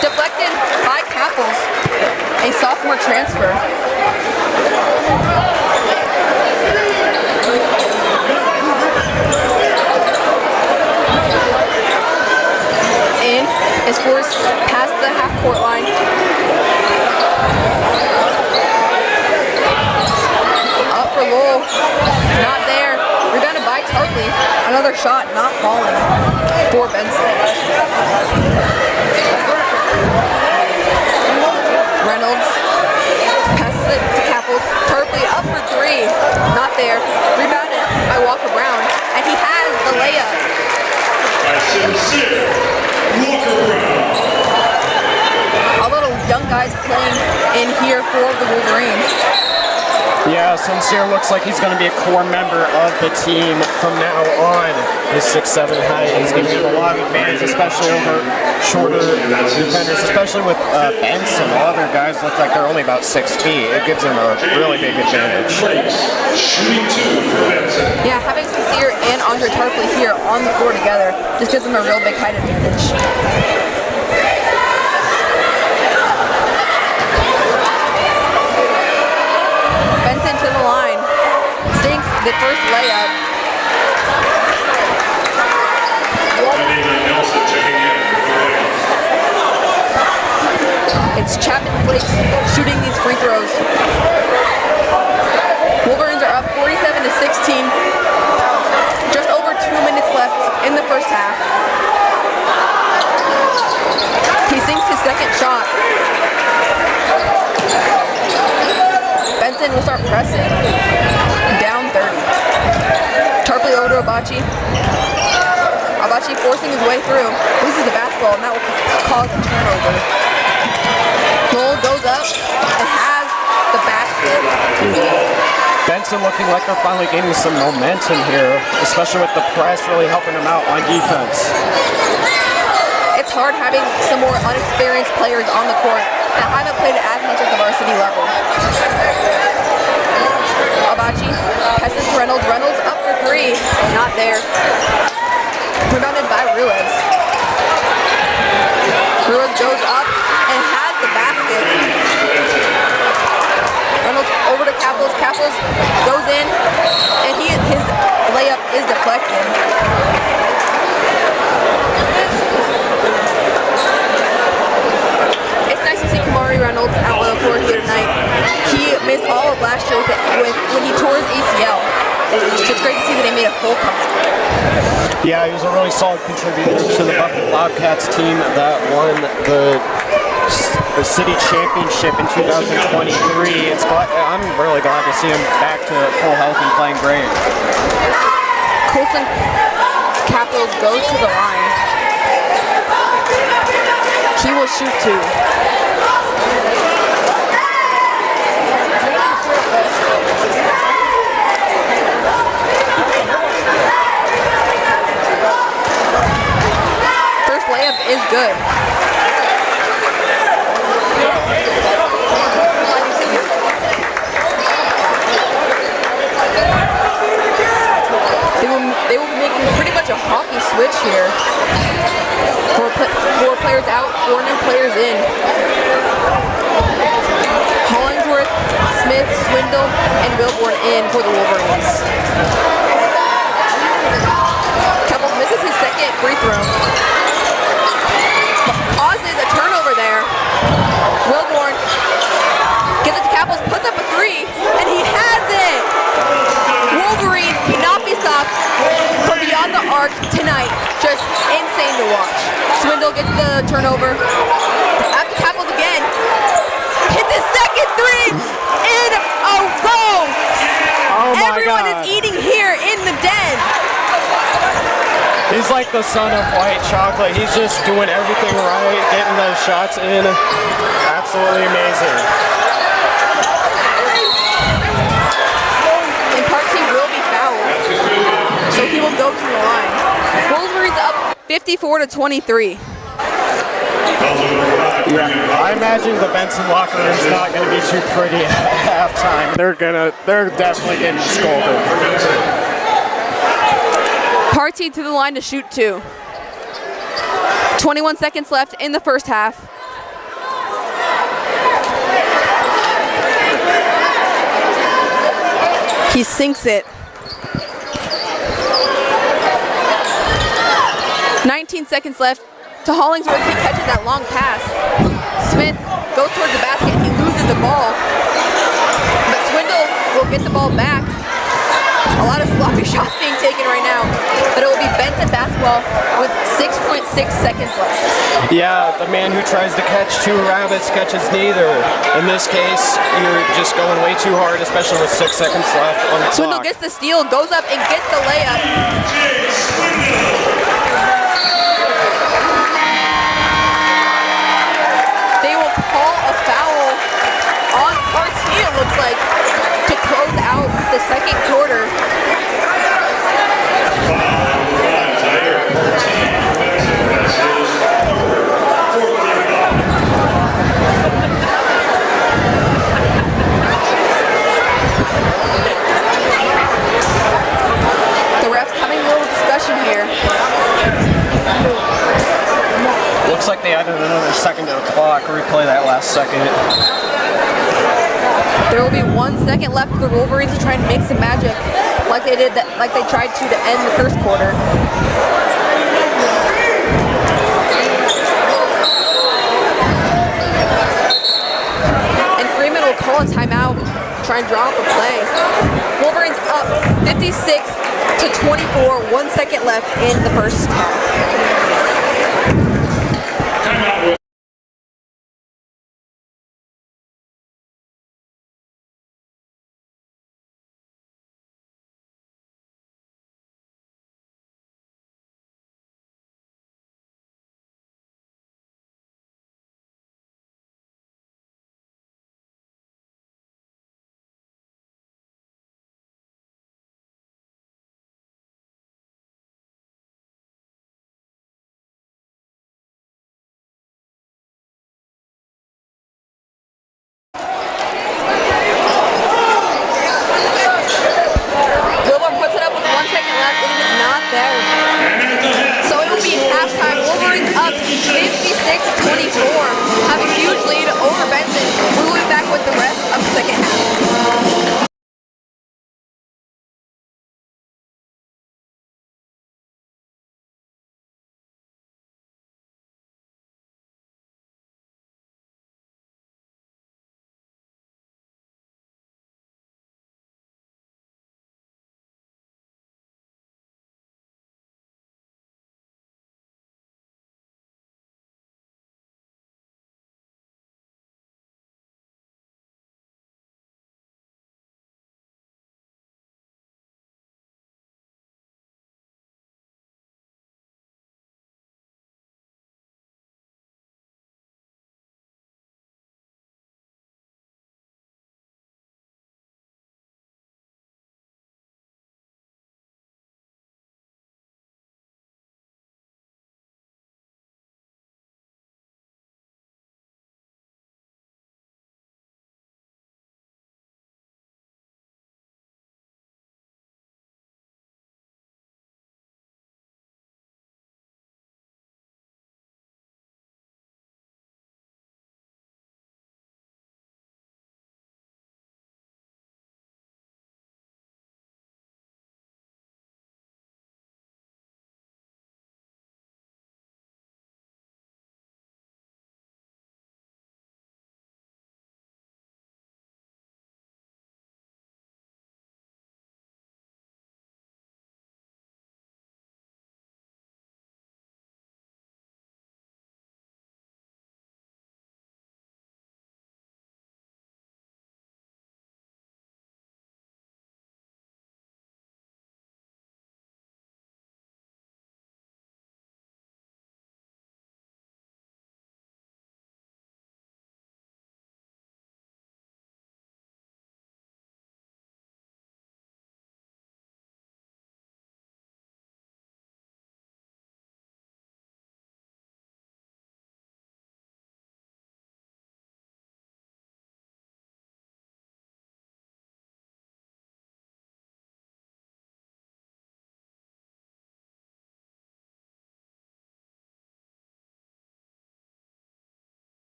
Deflected by Capples, a sophomore transfer. In is forced past the half-court line. Up for Lowell, not there. Rebounded by Tarpley. Another shot not falling for Benson. Reynolds passes it to Capples. Tarpley up for 3, not there. Rebounded by Walker Brown, and he has the layup. By Sincere Walker Brown. A little young guys playing in here for the Wolverines. Yeah, Sincere looks like he's going to be a core member of the team from now on. His 6'7" height is going to give him a lot of advantage, especially over shorter defenders, especially with Benson. All other guys look like they're only about 6 feet. It gives him a really big advantage. Shooting 2 for Benson. Yeah, having Sincere and Andre Tarpley here on the floor together just gives them a real big height advantage. Benson to the line, sinks the first layup. Nelson checking in. It's Chapman Flakes shooting these free throws. Wolverines are up 47-16. Just over 2 minutes left in the first half. He sinks his second shot. Benson will start pressing. Down 30. Tarpley over to Abachi. Abachi forcing his way through. Loses the basketball, and that will cause a turnover. Lowell goes up and has the basket. Benson looking like they're finally gaining some momentum here, especially with the press really helping them out on defense. It's hard having some more unexperienced players on the court that haven't played as much at the varsity level. Abachi passes to Reynolds. Reynolds up for 3. Not there. Rebounded by Ruiz. Ruiz goes up and has the basket. Reynolds over to Capples. Capples goes in, and his layup is deflected. It's nice to see Kamari Reynolds out on the floor here tonight. He missed all of last year when he tore his ACL. It's great to see that they made a full comeback. Yeah, he was a really solid contributor to the Buffalo Bobcats team that won the city championship in 2023. I'm really glad to see him back to full health and playing great. Colson Capitals goes to the line. He will shoot 2. First layup is good. They will be making pretty much a hockey switch here. Four players out, 4 new players in. Hollingsworth, Smith, Swindle, and Wilborn in for the Wolverines. Capples misses his second free throw. Causes a turnover there. Wilborn gives it to Capples, puts up a 3, and he has it! Wolverines cannot be stopped from beyond the arc tonight. Just insane to watch. Swindle gets the turnover. After Capples again. Hits his second 3 in a row. Oh my Everyone God. is eating here in the den. He's like the son of white chocolate. He's just doing everything right, getting those shots in. Absolutely amazing. And Party will be fouled, so he will go to the line. Wolverines up 54-23. Yeah, I imagine the Benson locker room's not going to be too pretty at halftime. They're definitely getting scolded. Party to the line to shoot 2. 21 seconds left in the first half. He sinks it. 19 seconds left to Hollingsworth. He catches that long pass. Smith goes towards the basket. He loses the ball. But Swindle will get the ball back. A lot of sloppy shots being taken right now. But it will be Benson basketball with 6.6 seconds left. Yeah, the man who tries to catch 2 rabbits catches neither. In this case, you're just going way too hard, especially with 6 seconds left on the Swindle clock. gets the steal, goes up and gets the layup. They will call a foul on Party, it looks like, to close out the second quarter. The refs having a little discussion here. Looks like they added another second to the clock. Replay that last second. There will be 1 second left for the Wolverines to try and make some magic, like they did, like they tried to end the first quarter. And Freeman will call a timeout, try and draw up a play. Wolverines up 56-24, 1 second left in the first half.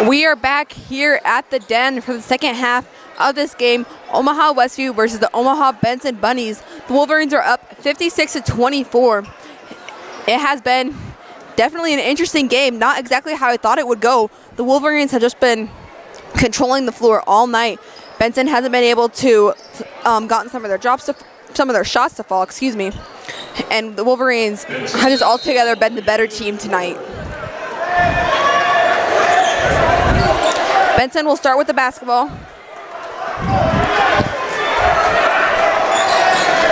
We are back here at the Den for the second half of this game. Omaha Westview versus the Omaha BENSON Bunnies. The Wolverines are up 56-24. It has been definitely an interesting game. Not exactly how I thought it would go. The Wolverines have just been controlling the floor all night. BENSON hasn't been able to gotten some of their shots to fall, excuse me. And the Wolverines have just altogether been the better team tonight. BENSON will start with the basketball.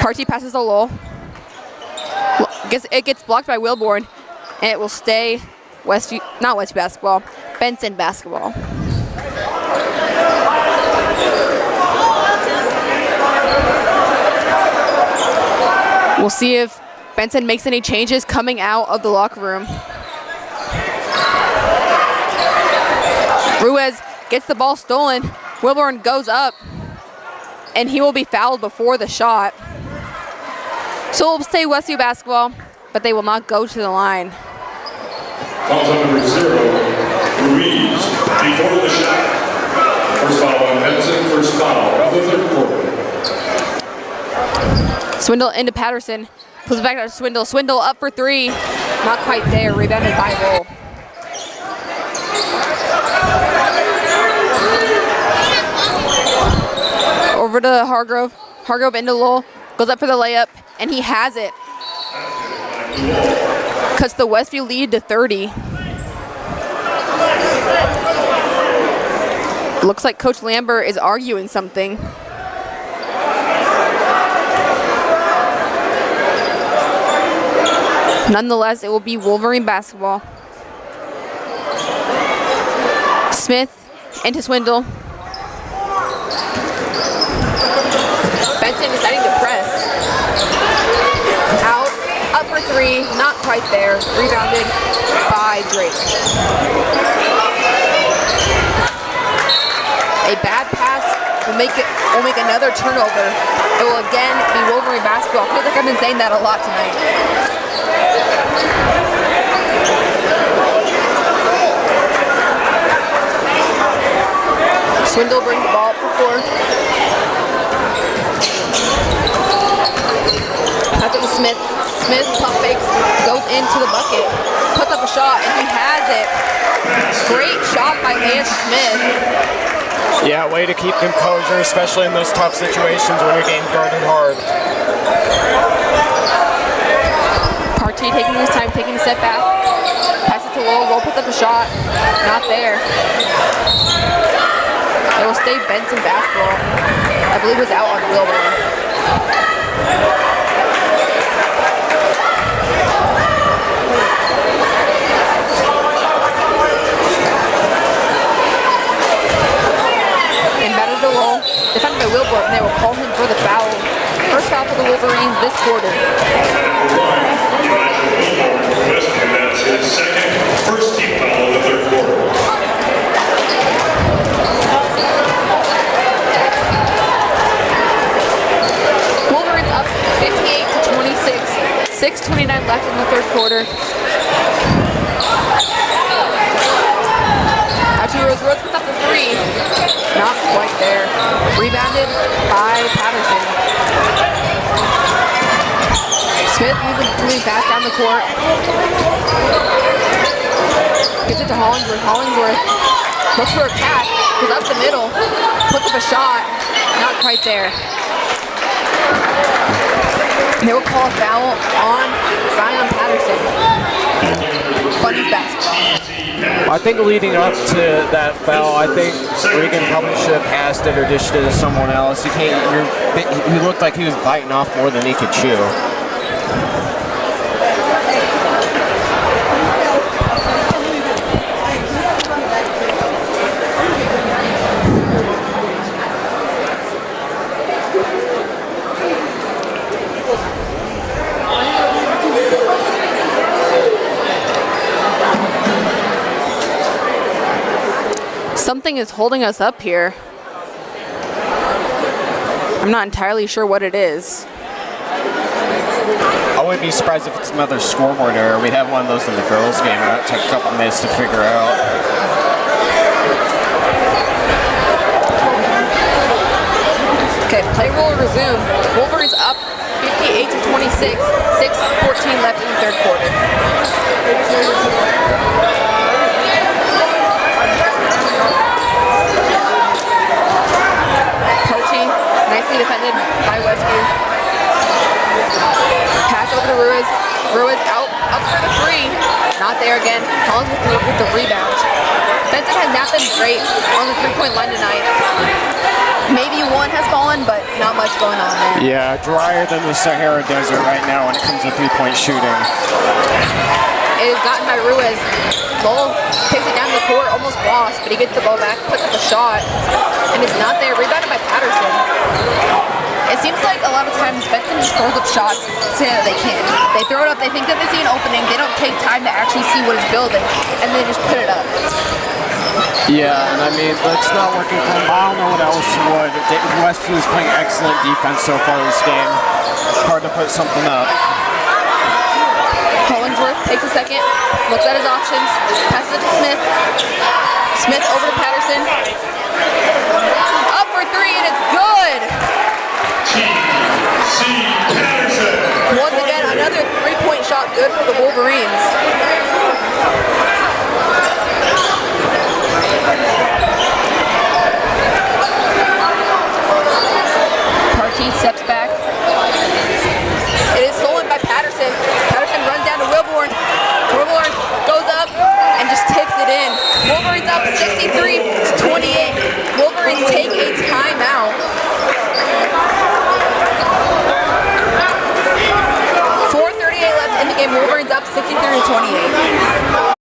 Party passes the Lowell. It gets blocked by Wilborn, and it will stay Westview, not Westview basketball, BENSON basketball. We'll see if BENSON makes any changes coming out of the locker room. Ruiz gets the ball stolen. Wilborn goes up, and he will be fouled before the shot. So it will stay Westview basketball, but they will not go to the line. Calls on number 0, Ruiz, before the shot. First foul on BENSON, first foul of the third quarter. Swindle into Patterson. Pulls it back to Swindle. Swindle up for three. Not quite there. Rebounded by Lowell. Over to Hargrove. Hargrove into Lowell. Goes up for the layup, and he has it. Cuts the Westview lead to 30. Looks like Coach Lambert is arguing something. Nonetheless, it will be Wolverine basketball. Smith into Swindle. BENSON deciding to press. Out, up for three, not quite there. Rebounded by Drake. A bad pass will make another turnover. It will again be Wolverine basketball. I feel like I've been saying that a lot tonight. Swindle brings the ball up for 4. After the Smith. Smith pump fakes, goes into the bucket, puts up a shot, and he has it. Great shot by Lance Smith. Yeah, way to keep composure, especially in those tough situations when you're getting guarded hard. Partee taking his time, taking a step back. Pass it to Lowell. Lowell puts up a shot. Not there. It will stay BENSON basketball. I believe it was out on Wilborn. Inbounded to Lowell. Defended by Wilborn, and they will call him for the foul. First foul for the Wolverines this quarter. That's his second, first team foul of the third quarter. Wolverines up 58-26. 6:29 left in the third quarter. Rose puts up the three. Not quite there. Rebounded by Patterson. Smith moving fast down the court. Gives it to Hollingsworth. Hollingsworth looks for a pass. Goes up the middle. Puts up a shot. Not quite there. They will call a foul on Zion Patterson. Bunnies basketball. I think leading up to that foul, I think Regan probably should have passed it or dished it to someone else. He looked like he was biting off more than he could chew. Something is holding us up here. I'm not entirely sure what it is. I wouldn't be surprised if it's another scoreboard error. We'd have one of those in the girls' game, and that took a couple minutes to figure out. Okay, play will resume. Wolverines up 58-26. 6:14 left in the third quarter. Party, nicely defended by Westview. Pass over to Ruiz. Ruiz out for the three. Not there again. Collins with the rebound. Benson has not been great on the three-point line tonight. Maybe one has fallen, but not much going on there. Yeah, drier than the Sahara Desert right now when it comes to three-point shooting. It is gotten by Ruiz. Lowell takes it down the court, almost lost, but he gets the ball back, puts up a shot, and it's not there. Rebounded by Patterson. It seems like a lot of times Benson just throws up shots saying that they can. They throw it up, they think that they see an opening, they don't take time to actually see what it's building, and they just put it up. Yeah, and I mean, that's not working for him. I don't know what else would. Westview is playing excellent defense so far this game. Hard to put something up. Hollingsworth takes a second, looks at his options, passes it to Smith. Smith over to Patterson. Up for three, and it's good! Once again, another three-point shot good for the Wolverines. Parkey steps back. It is stolen by Patterson. Patterson runs down to Wilborn. Wilborn goes up and just tips it in. Wolverines up 63-28. Wolverines take a timeout. 4:38 left in the game. Wolverines up 63-28.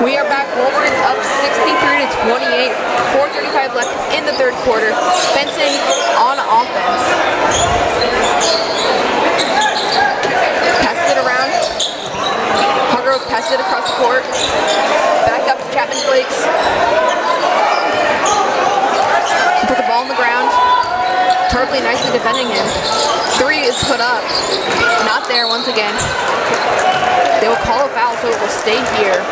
We are back. Wolverines up 63-28. 4:35 left in the third quarter. Benson on offense. Passes it around. Hargrove passes it across the court. Back up to Chapman Flakes. Put the ball on the ground. Turbley nicely defending him. Three is put up. Not there once again. They will call a foul, so it will stay here.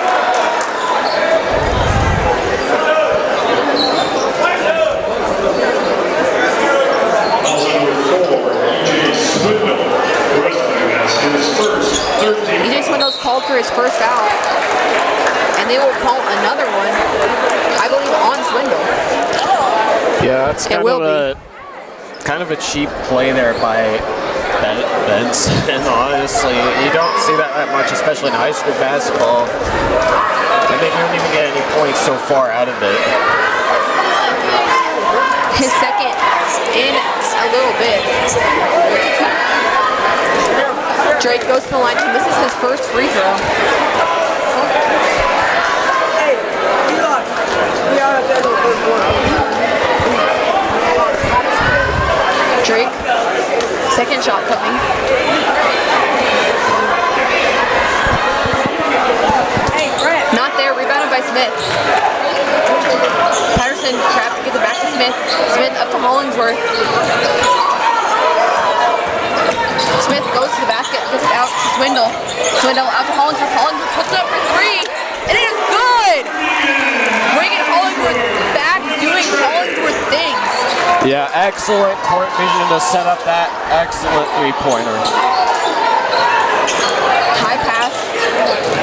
EJ Swindle's called for his first foul, and they will call another one, I believe, on Swindle. Yeah, that's kind of a cheap play there by Benson. Honestly, you don't see that much, especially in high school basketball. And they don't even get any points so far out of it. His second in a little bit. Drake goes to the line. This is his first free throw. Drake, second shot coming. Not there, rebounded by Smith. Patterson trapped, gets it back to Smith. Smith up to Hollingsworth. Smith goes to the basket, gets it out to Swindle. Swindle out to Hollingsworth. Hollingsworth puts it up for three, and it is good! Bringing Hollingsworth back, doing Hollingsworth things. Yeah, excellent court vision to set up that excellent three-pointer. High pass,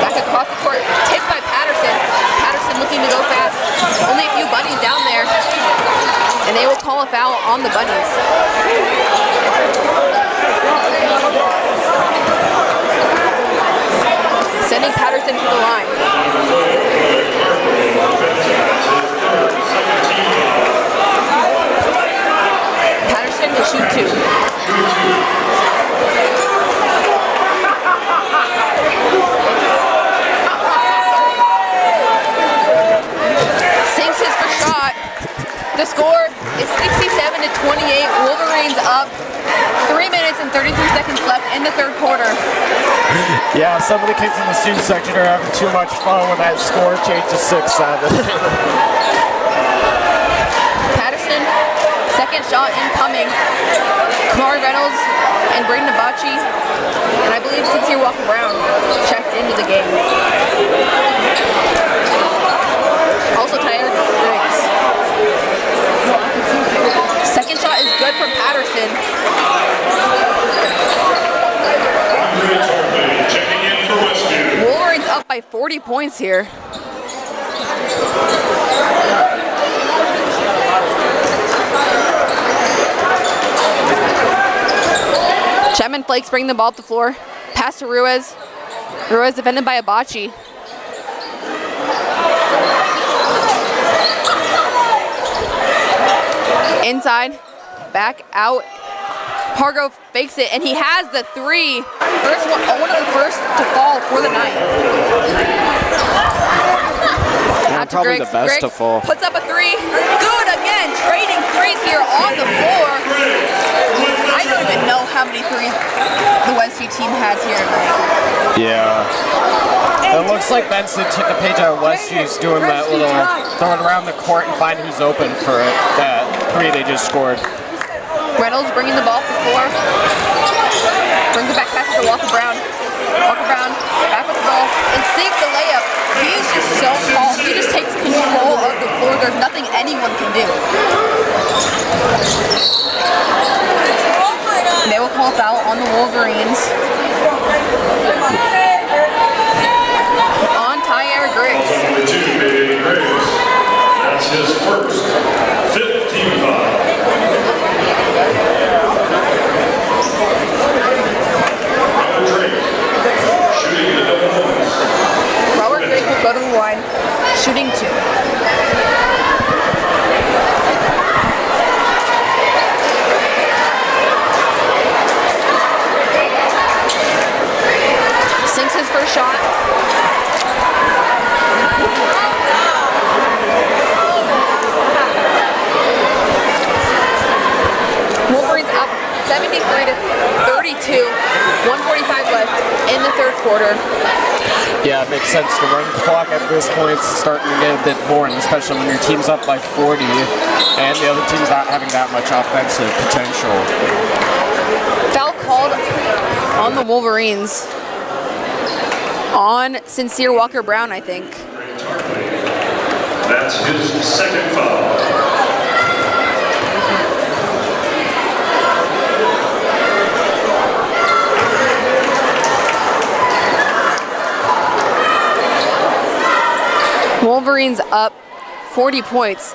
back across the court, tipped by Patterson. call a foul on the Bunnies. Sending Patterson to the line. Patterson to shoot 2. Sinks his first shot. The score is 67-28. Wolverines up. 3 minutes and 33 seconds left in the third quarter. Yeah, some of the kids in the student section are having too much fun when that score changed to 6-7. Patterson, second shot incoming. Kamari Reynolds and Braden Abachi, and I believe Sincere Walker Brown checked into the game. Also Tyler Griggs. Second shot is good from Patterson. Checking in for Westview. Wolverines up by 40 points here. Chapman Flakes bring the ball up the floor. Pass to Ruiz. Ruiz defended by Abachi. Inside, back out. Hargrove fakes it, and he has the 3. One of the first to fall for the night. Yeah, Out to probably Griggs. the best to Griggs fall. puts up a 3. Good again, trading threes here on the floor. I don't even know how many threes the Westview team has here tonight. Yeah. It looks like Benson took a page out of Westview's doing that little throw it around the court and find who's open for it. That 3 they just scored. Reynolds bringing the ball to the floor. Brings it back past to Walker Brown. Walker Brown back with the ball and sinks the layup. He's just so tall. He just takes control of the floor. There's nothing anyone can do. They will call a foul on the Wolverines. On Tyler Griggs. Number 2, Bailey Griggs. That's his first 5th team foul. Robert Drake, shooting the double bonus. Robert Drake will go to the line, shooting 2. Sinks his first shot. Wolverines up 73-32. 1:45 left in the third quarter. Yeah, it makes sense to run the clock at this point. It's starting to get a bit boring, especially when your team's up by 40 and the other team's not having that much offensive potential. Foul called on the Wolverines. On Sincere Walker Brown, I think. That's his second foul. Wolverines up 40 points.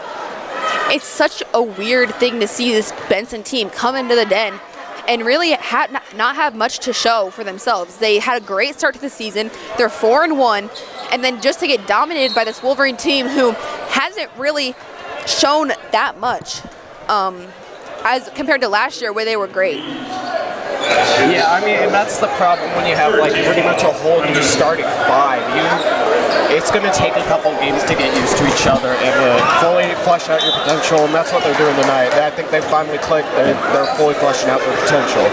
It's such a weird thing to see this Benson team come into the Den and really not have much to show for themselves. They had a great start to the season. They're 4-1, and then just to get dominated by this Wolverine team who hasn't really shown that much as compared to last year where they were great. Yeah, I mean, and that's the problem when you have like pretty much a whole new starting 5. It's going to take a couple games to get used to each other and fully flesh out your potential, and that's what they're doing tonight. I think they finally clicked. They're fully fleshing out their potential.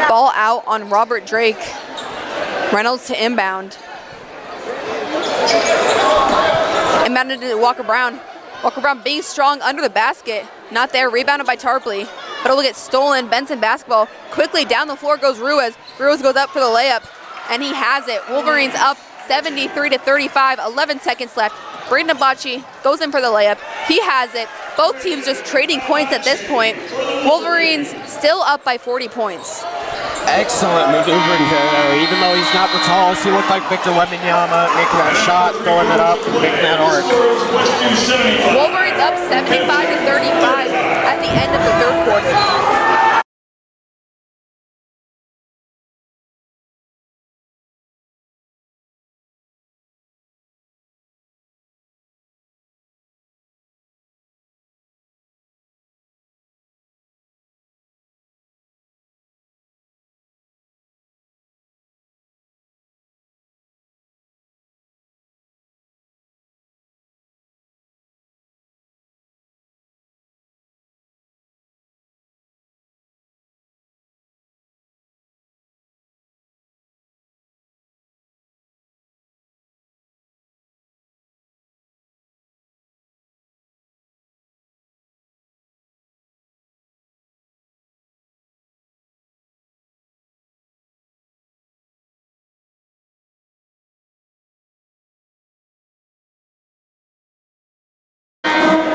Ball out on Robert Drake. Reynolds to inbound. Inbounded to Walker Brown. Walker Brown being strong under the basket. Not there, rebounded by Tarpley. But it'll get stolen. Benson basketball. Quickly down the floor goes Ruiz. Ruiz goes up for the layup, and he has it. Wolverines up 73-35, 11 seconds left. Braden Abachi goes in for the layup. He has it. Both teams just trading points at this point. Wolverines still up by 40 points. Excellent maneuvering here. Even though he's not the tallest, he looked like Victor Wembanyama, making that shot, throwing it up, making that arc. Wolverines up 75-35 at the end of the third quarter.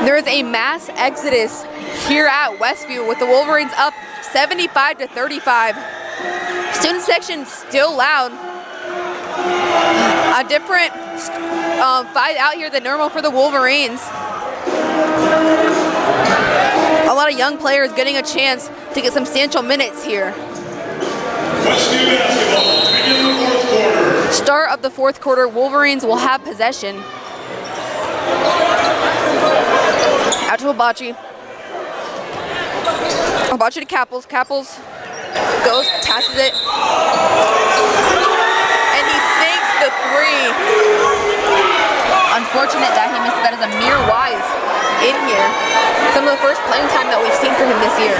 There is a mass exodus here at Westview with the Wolverines up 75-35. Student section still loud. A different fight out here than normal for the Wolverines. A lot of young players getting a chance to get substantial minutes here. Westview basketball, begin the fourth quarter. Start of the fourth quarter, Wolverines will have possession. Out to Abachi. Abachi to Capels. Capels goes, passes it. And he sinks the three. Unfortunate that he missed. That is Amir Wise in here. Some of the first playing time that we've seen for him this year.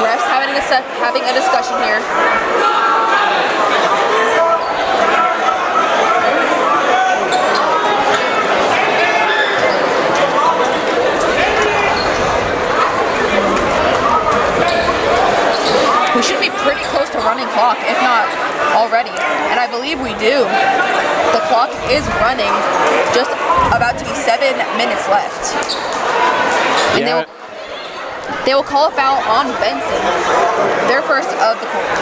Refs having a discussion here. We should be pretty close to running clock, if not already, and I believe we do. The clock is running, just about to be 7 minutes left. And they will call a foul on Benson, their first of the quarter.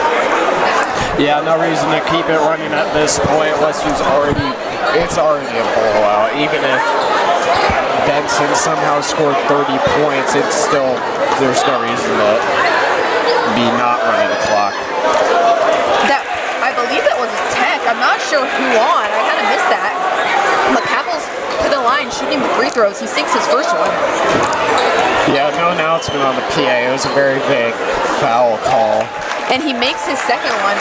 Yeah, no reason to keep it running at this point. Westview's already a blowout. Even if Benson somehow scored 30 points, there's no reason to be not running the clock. I believe that was a tech. I'm not sure who on. I kind of missed that. McCapple's to the line shooting free throws. He sinks his first one. Yeah, no announcement on the PA. It was a very vague foul call. And he makes his second one.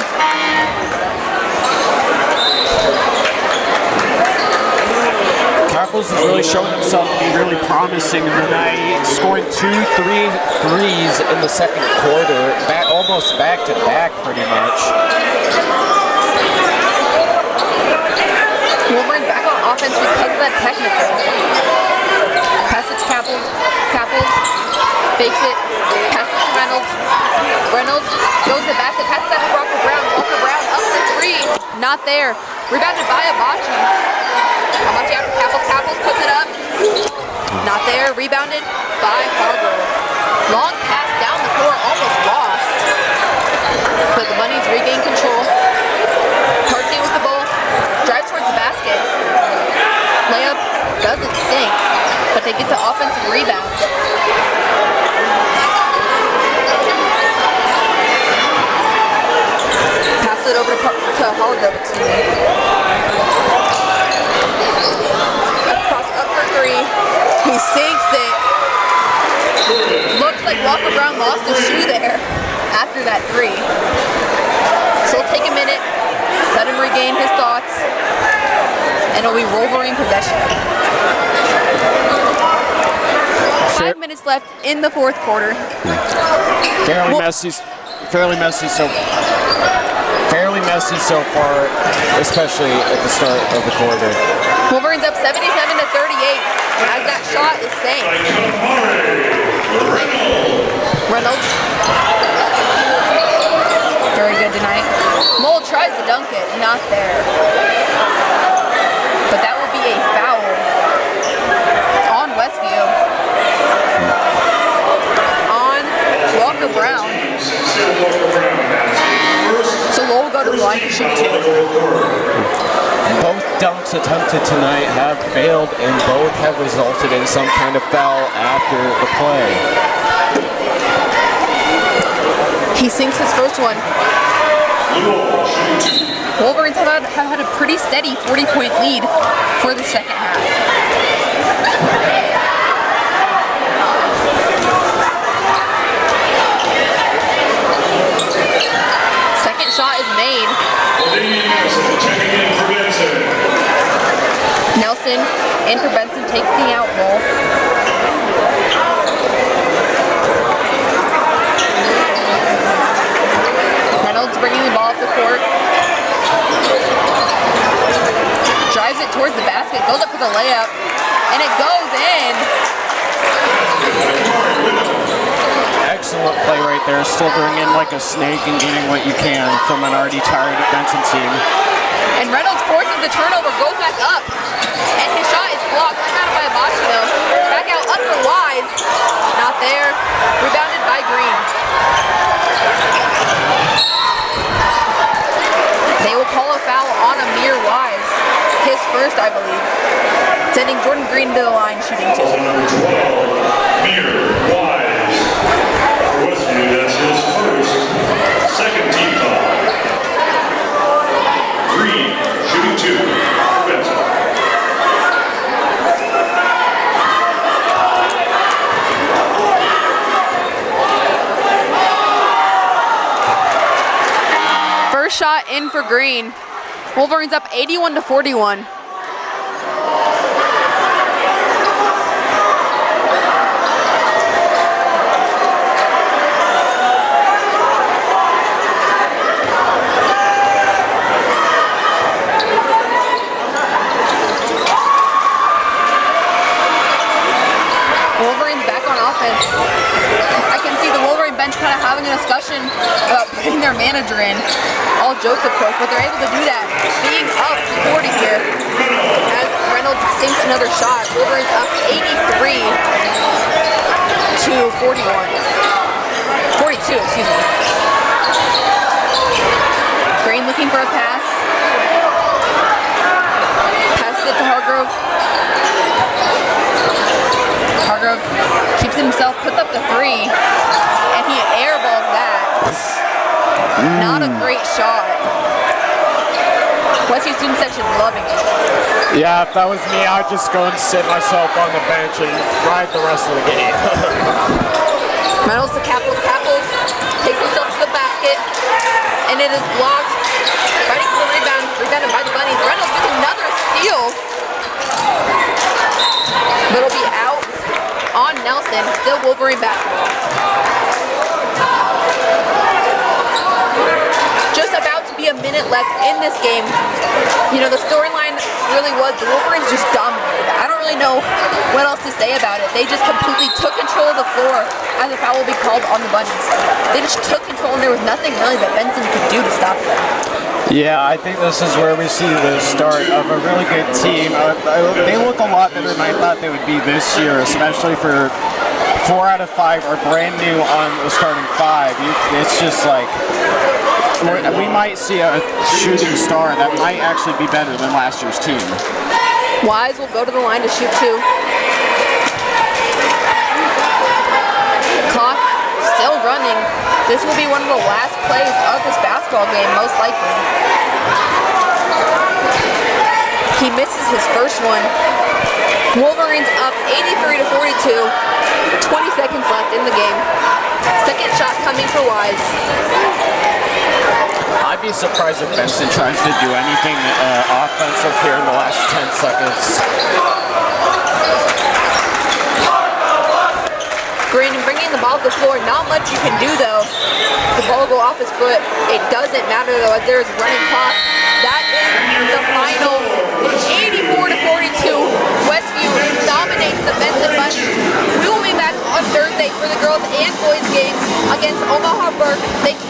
Capples is really showing himself to be really promising tonight, scoring 2 threes in the second quarter, almost back to back pretty much. Wolverine back on offense because of that technical. Pass it to Capples. Capples fakes it. Pass it to Reynolds. Reynolds goes to the basket. Passes that to Walker Brown. Walker Brown up for three. Not there. Rebounded by Abachi. Abachi after Capples. Capples puts it up. Not there. Rebounded by Hargrove. Long pass down the court. Almost lost. But the Bunnies regain control. Partey with the ball. Drives towards the basket. Layup doesn't sink, but they get the offensive rebound. Pass it over to Hargrove, Cross up for three. He sinks it. Looks like Walker Brown lost his shoe there after that three. So it'll take a minute. Let him regain his thoughts, and it'll be Wolverine possession. 5 minutes left in the fourth quarter. Fairly messy so far, especially at the start of the quarter. Wolverines up 77-38 as that shot is saved. Reynolds. Very good tonight. Mole tries to dunk it, not there. But that will be a foul on Westview. On still look around, Nancy. First, So Lowell will go to the line to shoot 2. Both dunks attempted tonight have failed, and both have resulted in some kind of foul after the play. He sinks his first one. Lowell shooting 2. Wolverines have had a pretty steady 40-point lead for the second half. Second shot is made. Nelson checking in for Benson. Nelson in for Benson, taking the out ball. Reynolds bringing the ball up the court. Drives it towards the basket, goes up for the layup, and it goes in. Excellent play right there, slithering in like a snake and getting what you can from an already tired Benson team. And Reynolds forces the turnover, goes back up, and his shot is blocked. Come out by Abachi though. Back out up for Wise. Not there. Rebounded by Green. They will call a foul on Amir Wise. His first, I believe. Sending Jordan Green to the line, shooting 2. Number 12, Amir Wise. For Westview, that's his first, second team foul. Green shooting 2 for Benson. First shot in for Green. Wolverines up 81-41. Wolverines back on offense. I can see the Wolverine bench kind of having a discussion about putting their manager in. All jokes, of course, but they're able to do that. Being up 40 here as Reynolds sinks another shot. Wolverines up 83 to 41. 42, excuse me. Green looking for a pass. Passes it to Hargrove. Hargrove keeps it himself, puts up the 3, and he airballs that. Not a great shot. Westview student section loving it. Yeah, if that was me, I'd just go and sit myself on the bench and ride the rest of the game. Reynolds to Capels. Capels takes himself to the basket, and it is blocked. Fighting for the rebound. Rebounded by the Bunnies. Reynolds gets another steal. But it'll be out on Nelson. Still Wolverine basketball. Just about to be a minute left in this game. You know, the storyline really was the Wolverines just dominated. I don't really know what else to say about it. They just completely took control of the floor as a foul will be called on the Bunnies. They just took control and there was nothing really that Benson could do to stop them. Yeah, I think this is where we see the start of a really good team. They look a lot better than I thought they would be this year, especially for 4 out of 5 are brand new on the starting 5. It's just like, we might see a shooting star that might actually be better than last year's team. Wise will go to the line to shoot 2. Clock still running. This will be one of the last plays of this basketball game, most likely. He misses his first one. Wolverines up 83-42. 20 seconds left in the game. Second shot coming for Wise. I'd be surprised if Benson tries to do anything offensive here in the last 10 seconds. Green bringing the ball to the floor. Not much you can do though. The ball will go off his foot. It doesn't matter though as there's running clock. That is the final. 84-42. Westview dominates the Benson Bunnies. We will be back on Thursday for the girls and boys games against Omaha Burke. Thank you.